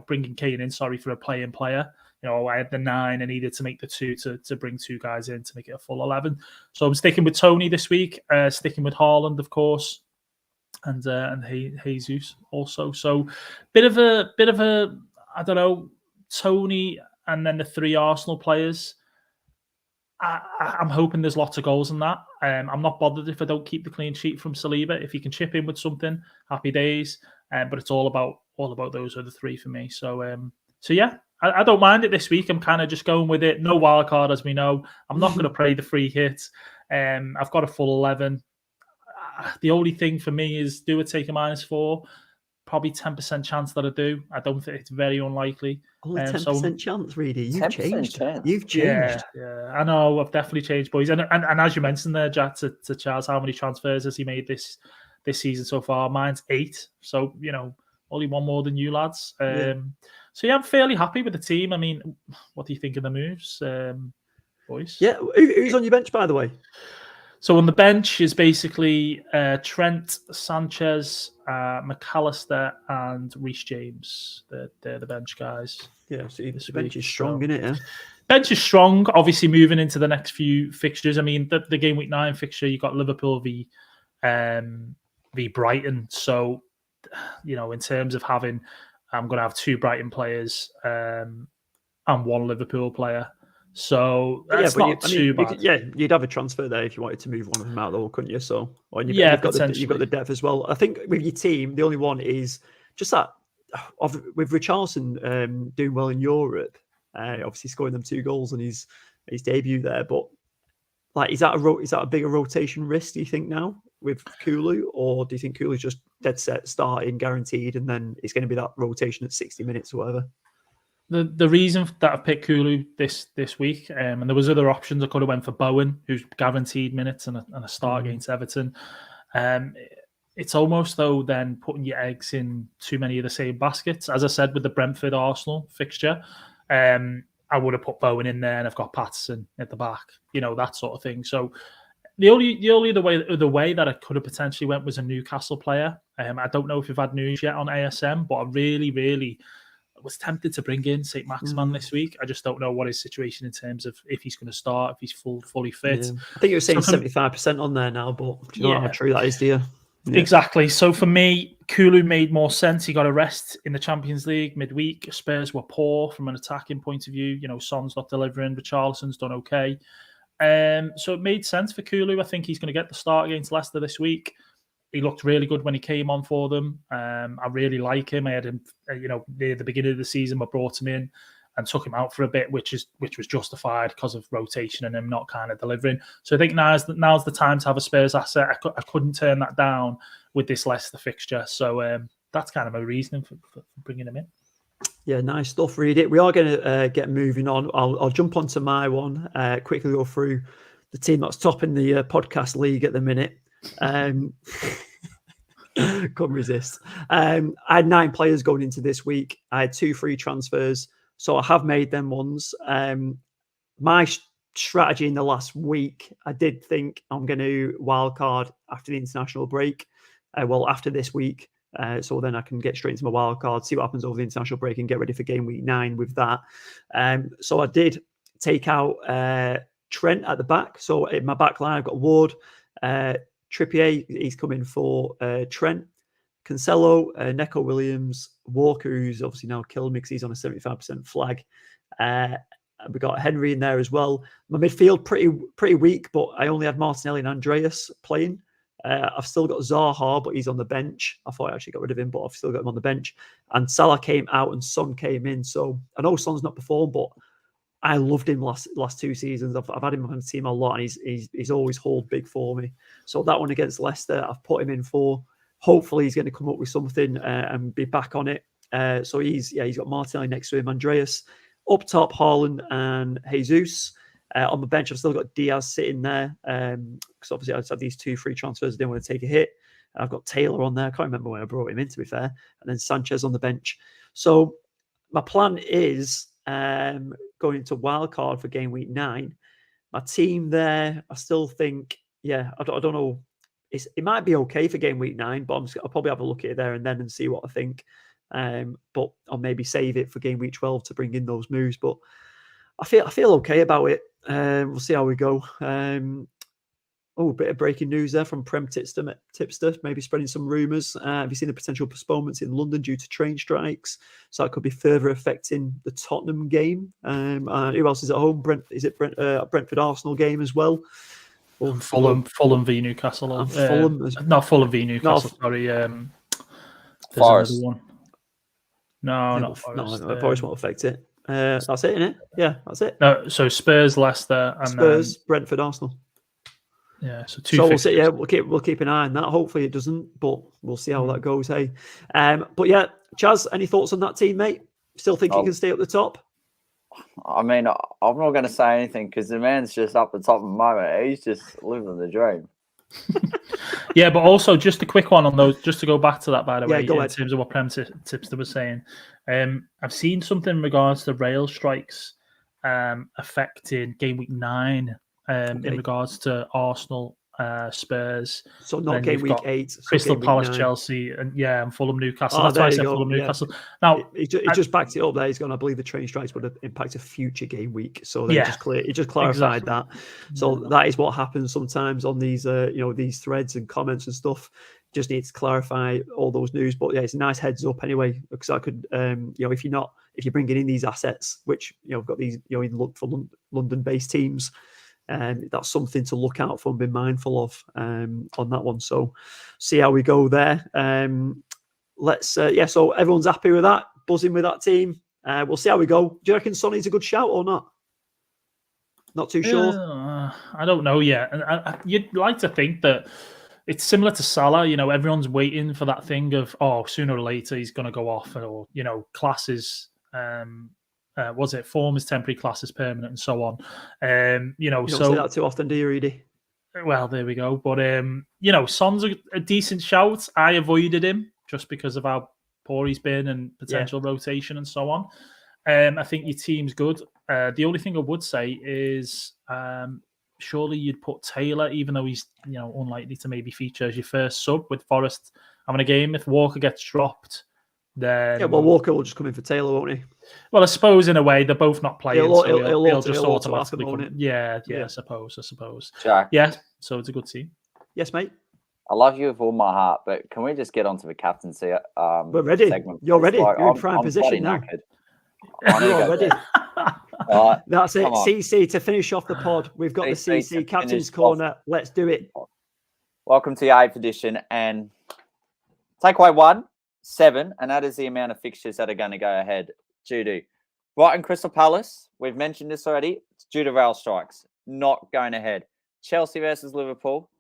bringing Kane in, for a playing player. I had the 9 and needed to make the 2 to bring 2 guys in to make it a full 11. So I'm sticking with Tony this week, sticking with Haaland, of course, and Jesus also. So bit of a I don't know, Tony and then the 3 Arsenal players. I'm hoping there's lots of goals in that. I'm not bothered if I don't keep the clean sheet from Saliba. If he can chip in with something, happy days. But it's all about those other 3 for me. So yeah, I don't mind it this week. I'm kind of just going with it. No wildcard, as we know. I'm not going to play the free hit. I've got a full 11. The only thing for me is, do I take a -4? Probably 10% chance that I do. I don't think it's very unlikely. Only 10% chance, really. You've changed. Chance. You've changed. Yeah, I know. I've definitely changed, boys. And as you mentioned there, Jack, to Chaz, how many transfers has he made this season so far? Mine's 8. So, only 1 more than you lads. So, yeah, I'm fairly happy with the team. I mean, what do you think of the moves, boys? Yeah. Who's on your bench, by the way? So on the bench is basically Trent, Sanchez, McAllister, and Reece James. They're the bench guys. Yeah, so the bench is strong, isn't it? Yeah? Bench is strong. Obviously, moving into the next few fixtures. I mean, the game week 9 fixture, you got Liverpool v Brighton. So, in terms of I'm going to have 2 Brighton players and 1 Liverpool player. So that's not too bad. You'd have a transfer there if you wanted to move one of them out, though, couldn't you? So, you've got the depth as well. I think with your team, the only one is just that with Richarlison doing well in Europe, obviously scoring them 2 goals on his debut there. But is that a bigger rotation risk? Do you think now with Kulu, or do you think Kulu's just dead set starting, guaranteed, and then it's going to be that rotation at 60 minutes or whatever? The reason that I picked Kulu this week, and there was other options. I could have went for Bowen, who's guaranteed minutes and a start against Everton. It's almost though then putting your eggs in too many of the same baskets. As I said with the Brentford Arsenal fixture, I would have put Bowen in there, and I've got Patterson at the back. That sort of thing. So the only other way that I could have potentially went was a Newcastle player. I don't know if you've had news yet on ASM, but I really was tempted to bring in St. Maximan this week. I just don't know what his situation in terms of if he's going to start, if he's fully fit. Yeah. I think you were saying 75% on there now, but do you know how true that is, do you? Yeah. Exactly. So for me, Kulu made more sense. He got a rest in the Champions League midweek. Spurs were poor from an attacking point of view. Son's not delivering. Richarlison's done okay. So it made sense for Kulu. I think he's going to get the start against Leicester this week. He looked really good when he came on for them. I really like him. I had him, near the beginning of the season. I brought him in and took him out for a bit, which was justified because of rotation and him not kind of delivering. So I think now's the time to have a Spurs asset. I couldn't turn that down with this Leicester fixture. So that's kind of my reasoning for bringing him in. Yeah, nice stuff, Read it. We are going to get moving on. I'll jump onto my one, quickly go through the team that's topping the podcast league at the minute. Couldn't resist. I had 9 players going into this week. I had 2 free transfers, so I have made them ones. My strategy in the last week, I did think I'm going to wildcard after the international break. After this week. So then I can get straight into my wildcard, see what happens over the international break, and get ready for game week 9 with that. So I did take out Trent at the back. So in my back line, I've got Ward, Trippier, he's coming for Trent, Cancelo, Neco Williams, Walker, who's obviously now killed me because he's on a 75% flag. We got Henry in there as well. My midfield pretty weak, but I only had Martinelli and Andreas playing. I've still got Zaha, but he's on the bench. I thought I actually got rid of him, but I've still got him on the bench. And Salah came out and Son came in. So I know Son's not performed, but I loved him last 2 seasons. I've had him on the team a lot, and he's always hauled big for me. So that one against Leicester, I've put him in for. Hopefully he's going to come up with something and be back on it. So he's got Martinelli next to him, Andreas. Up top, Haaland and Jesus. On the bench, I've still got Diaz sitting there because obviously I just had these 2 free transfers. I didn't want to take a hit. I've got Taylor on there. I can't remember when I brought him in, to be fair. And then Sanchez on the bench. So my plan is going into wildcard for game week 9. My team there, I still think, I don't know. It might be okay for game week 9, but I'll probably have a look at it there and then and see what I think. But I'll maybe save it for game week 12 to bring in those moves. But I feel okay about it. We'll see how we go. A bit of breaking news there from Prem Tipster, maybe spreading some rumours. Have you seen the potential postponements in London due to train strikes? So that could be further affecting the Tottenham game. Who else is at home? Brentford Arsenal game as well? Fulham v Newcastle. Fulham, not Fulham v Newcastle. Sorry, Forest. One. No, not Forest. No, Forest won't affect it. That's it, isn't it? Yeah, that's it. No, so Spurs, Leicester, and Spurs, Brentford, Arsenal. Yeah, so 2. So we'll see. Yeah, we'll keep an eye on that. Hopefully it doesn't, but we'll see how that goes. Hey, but yeah, Chaz, any thoughts on that team, mate? Still think he can stay up the top? I mean, I'm not going to say anything because the man's just up the top at the moment. He's just living the dream. Yeah, but also just a quick one on those, just to go back to that, by the way, in ahead. terms of what Prem Tipster was saying. I've seen something in regards to rail strikes affecting game week 9 in regards to Arsenal, Spurs. So not game week 8. Crystal Palace, 9. Chelsea, and Fulham, Newcastle. That's why I said Fulham, Newcastle. Now, it just backed it up there. He's going, I believe the train strikes would have impacted a future game week. So it just clarified that. So that is what happens sometimes on these, these threads and comments and stuff. Just need to clarify all those news. But yeah, it's a nice heads up anyway, because I could, if you're bringing in these assets, which, I've got these, look for London-based teams, that's something to look out for and be mindful of on that one. So see how we go there. So everyone's happy with that, buzzing with that team. We'll see how we go. Do you reckon Sonny's a good shout or not? Not too sure. I don't know yet. And you'd like to think that it's similar to Salah. Everyone's waiting for that thing of, sooner or later he's going to go off, or classes. Form is temporary, class is permanent, and so on. You don't say that too often, do you, Reedy? Well, there we go. But Son's a decent shout. I avoided him just because of how poor he's been and potential rotation and so on. I think your team's good. The only thing I would say is surely you'd put Taylor, even though he's unlikely to maybe feature as your first sub with Forest having a game. If Walker gets dropped, then Walker will just come in for Taylor, won't he? Well, I suppose in a way they're both not playing, he'll just automatically come in. Yeah, I suppose. Jack. Yeah, so it's a good team. Yes, mate. I love you with all my heart, but can we just get onto the captaincy? We're ready. Segment? You're ready. Like, You're in prime position now. You're ready. That's it. On. CC to finish off the pod. We've got the CC Captain's Corner. Let's do it. Welcome to the 8th edition, and takeaway 1, 7, and that is the amount of fixtures that are going to go ahead due to Brighton Crystal Palace. We've mentioned this already. It's due to rail strikes, not going ahead. Chelsea versus Liverpool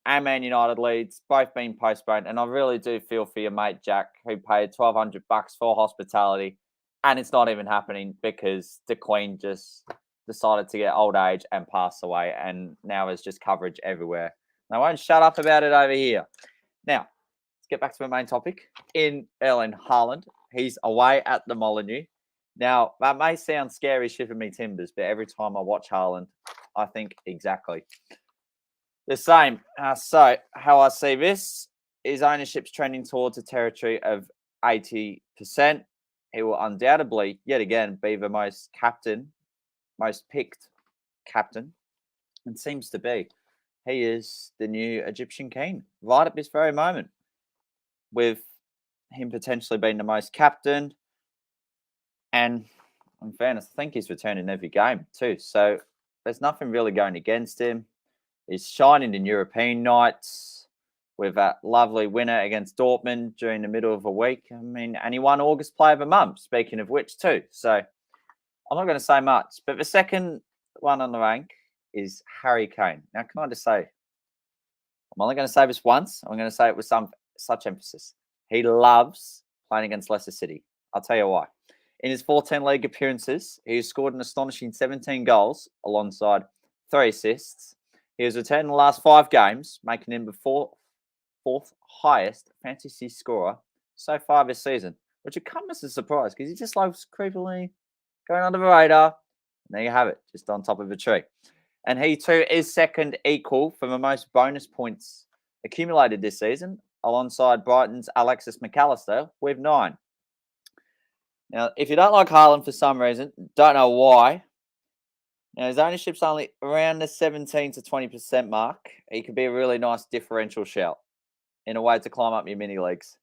and Man United Leeds, both being postponed. And I really do feel for your mate Jack, who paid $1,200 for hospitality, and it's not even happening because the Queen just decided to get old age and pass away, and now there's just coverage everywhere. And I won't shut up about it over here. Now, let's get back to my main topic. In Erling Haaland, he's away at the Molineux. Now, that may sound scary, shivering me timbers, but every time I watch Haaland, I think exactly the same. So, how I see this is ownership's trending towards a territory of 80%. He will undoubtedly, yet again, be the most picked captain, and seems to be. He is the new Egyptian king right at this very moment, with him potentially being the most captain. And in fairness, I think he's returned in every game too. So there's nothing really going against him. He's shining in European nights with that lovely winner against Dortmund during the middle of a week. I mean, and he won August Player of the Month, speaking of which too. So I'm not going to say much. But the second one on the rank is Harry Kane. Now, can I just say, I'm only going to say this once. I'm going to say it with such emphasis. He loves playing against Leicester City. I'll tell you why. In his 14 league appearances, he has scored an astonishing 17 goals alongside 3 assists. He has returned in the last 5 games, making him the fourth highest fantasy scorer so far this season, which would come as a surprise because he just loves creepily going under the radar. And there you have it, just on top of a tree. And he too is second equal for the most bonus points accumulated this season, alongside Brighton's Alexis McAllister with 9. Now, if you don't like Haaland for some reason, don't know why. Now, his ownership's only around the 17 to 20% mark. He could be a really nice differential shout in a way to climb up your mini leagues.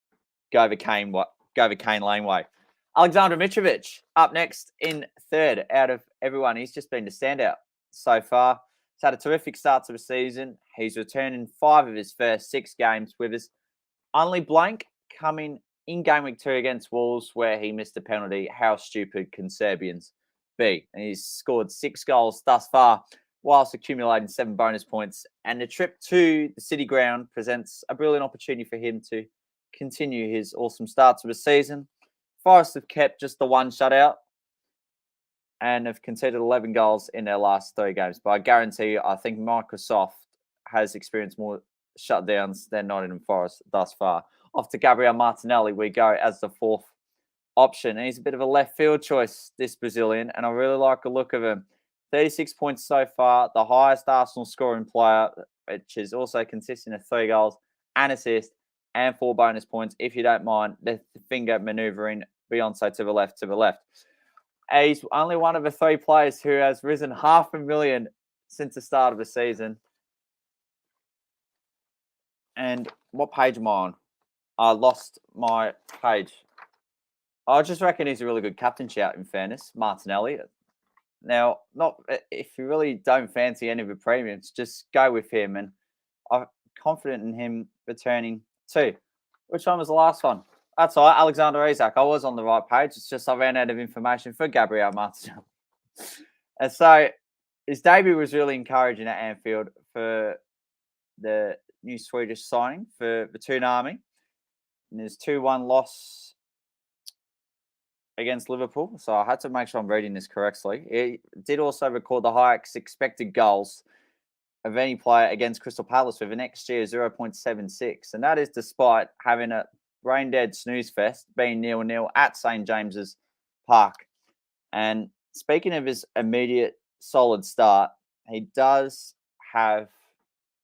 Go the Kane Lane way. Alexander Mitrovic up next in third out of everyone. He's just been the standout so far. He's had a terrific start to the season. He's returned in 5 of his first 6 games, with his only blank coming in game week 2 against Wolves, where he missed a penalty. How stupid can Serbians be? And he's scored 6 goals thus far, whilst accumulating 7 bonus points. And the trip to the City Ground presents a brilliant opportunity for him to continue his awesome start to the season. Forest have kept just the 1 shutout and have conceded 11 goals in their last 3 games. But I guarantee you, I think Microsoft has experienced more shutdowns than Nottingham Forest thus far. Off to Gabriel Martinelli we go as the 4th option. And he's a bit of a left field choice, this Brazilian, and I really like the look of him. 36 points so far, the highest Arsenal scoring player, which is also consisting of 3 goals, an assist, and 4 bonus points, if you don't mind the finger manoeuvring Beyonce to the left. He's only one of the 3 players who has risen 500,000 since the start of the season. And what page am I on? I lost my page. I just reckon he's a really good captain shout, in fairness, Martinelli. Now, not if you really don't fancy any of the premiums, just go with him. And I'm confident in him returning too. Which one was the last one? That's all right, Alexander Isak. I was on the right page. It's just I ran out of information for Gabriel Martinelli. And so his debut was really encouraging at Anfield for the new Swedish signing for the Tsunami. And his 2-1 loss against Liverpool. So I had to make sure I'm reading this correctly. He did also record the highest expected goals of any player against Crystal Palace with an XG of 0.76. And that is despite having a brain-dead snooze fest, being 0-0 at St. James's Park. And speaking of his immediate solid start, he does have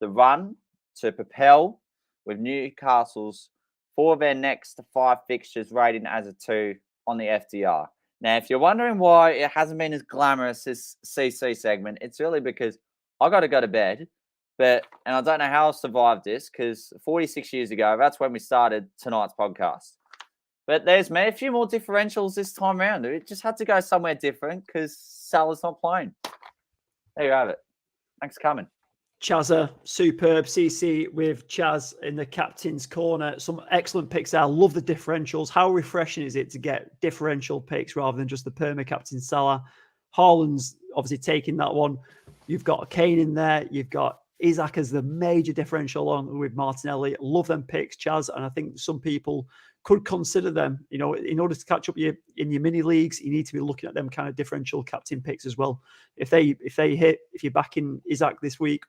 the run to propel with Newcastle's 4 of their next 5 fixtures rated as a 2 on the FDR. Now, if you're wondering why it hasn't been as glamorous as CC segment, it's really because I got to go to bed. And I don't know how I survived this, because 46 years ago, that's when we started tonight's podcast. But there's a few more differentials this time around. It just had to go somewhere different because Salah's not playing. There you have it. Thanks for coming. Chazza, superb. CC with Chaz in the captain's corner. Some excellent picks there. I love the differentials. How refreshing is it to get differential picks rather than just the perma captain Salah? Haaland's obviously taking that one. You've got Kane in there. You've got Isaac as the major differential along with Martinelli. Love them picks, Chaz, and I think some people could consider them. In order to catch up in your mini leagues, you need to be looking at them kind of differential captain picks as well. If you're backing Isaac this week,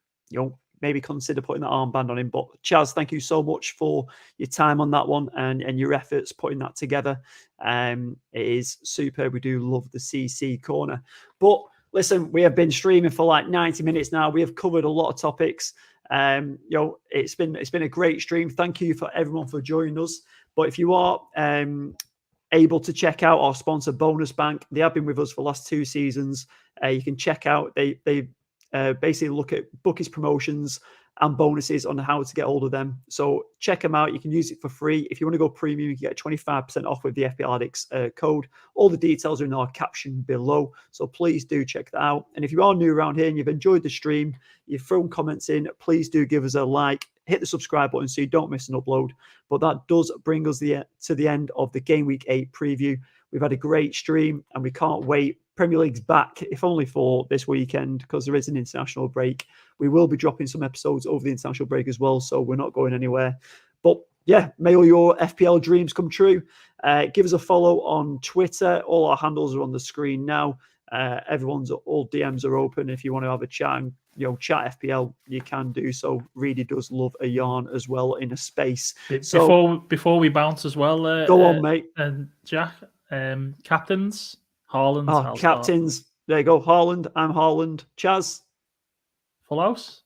maybe consider putting that armband on him. But Chaz, thank you so much for your time on that one and your efforts putting that together. It is superb. We do love the CC corner. But listen, we have been streaming for like 90 minutes now. We have covered a lot of topics. It's been a great stream. Thank you for everyone for joining us. But if you are able to check out our sponsor, Bonus Bank, they have been with us for the last 2 seasons. You can check out. They basically look at bookies promotions and bonuses on how to get hold of them. So check them out. You can use it for free. If you want to go premium, you can get 25% off with the FPL Addicts code. All the details are in our caption below. So please do check that out. And if you are new around here and you've enjoyed the stream, you've thrown comments in, please do give us a like. Hit the subscribe button so you don't miss an upload. But that does bring us to the end of the Game Week 8 preview. We've had a great stream and we can't wait. Premier League's back, if only for this weekend, because there is an international break. We will be dropping some episodes over the international break as well, so we're not going anywhere. But yeah, may all your FPL dreams come true. Give us a follow on Twitter. All our handles are on the screen now. All DMs are open. If you want to have a chat and chat FPL, you can do so. Reedy does love a yarn as well in a space. Before we bounce as well, go on, mate. And Jack, captains. Haaland. Captains. There you go. Haaland. I'm Haaland. Chaz. Full house?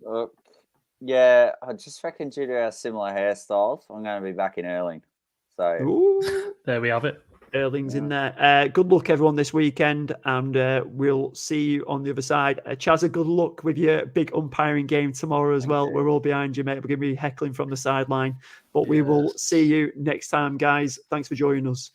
Yeah, I just reckon due to our similar hairstyles, I'm going to be back in Erling. So there we have it. Erling's in there. Good luck, everyone, this weekend, and we'll see you on the other side. Chaz, good luck with your big umpiring game tomorrow as well. We're all behind you, mate. We're going to be heckling from the sideline, but we will see you next time, guys. Thanks for joining us.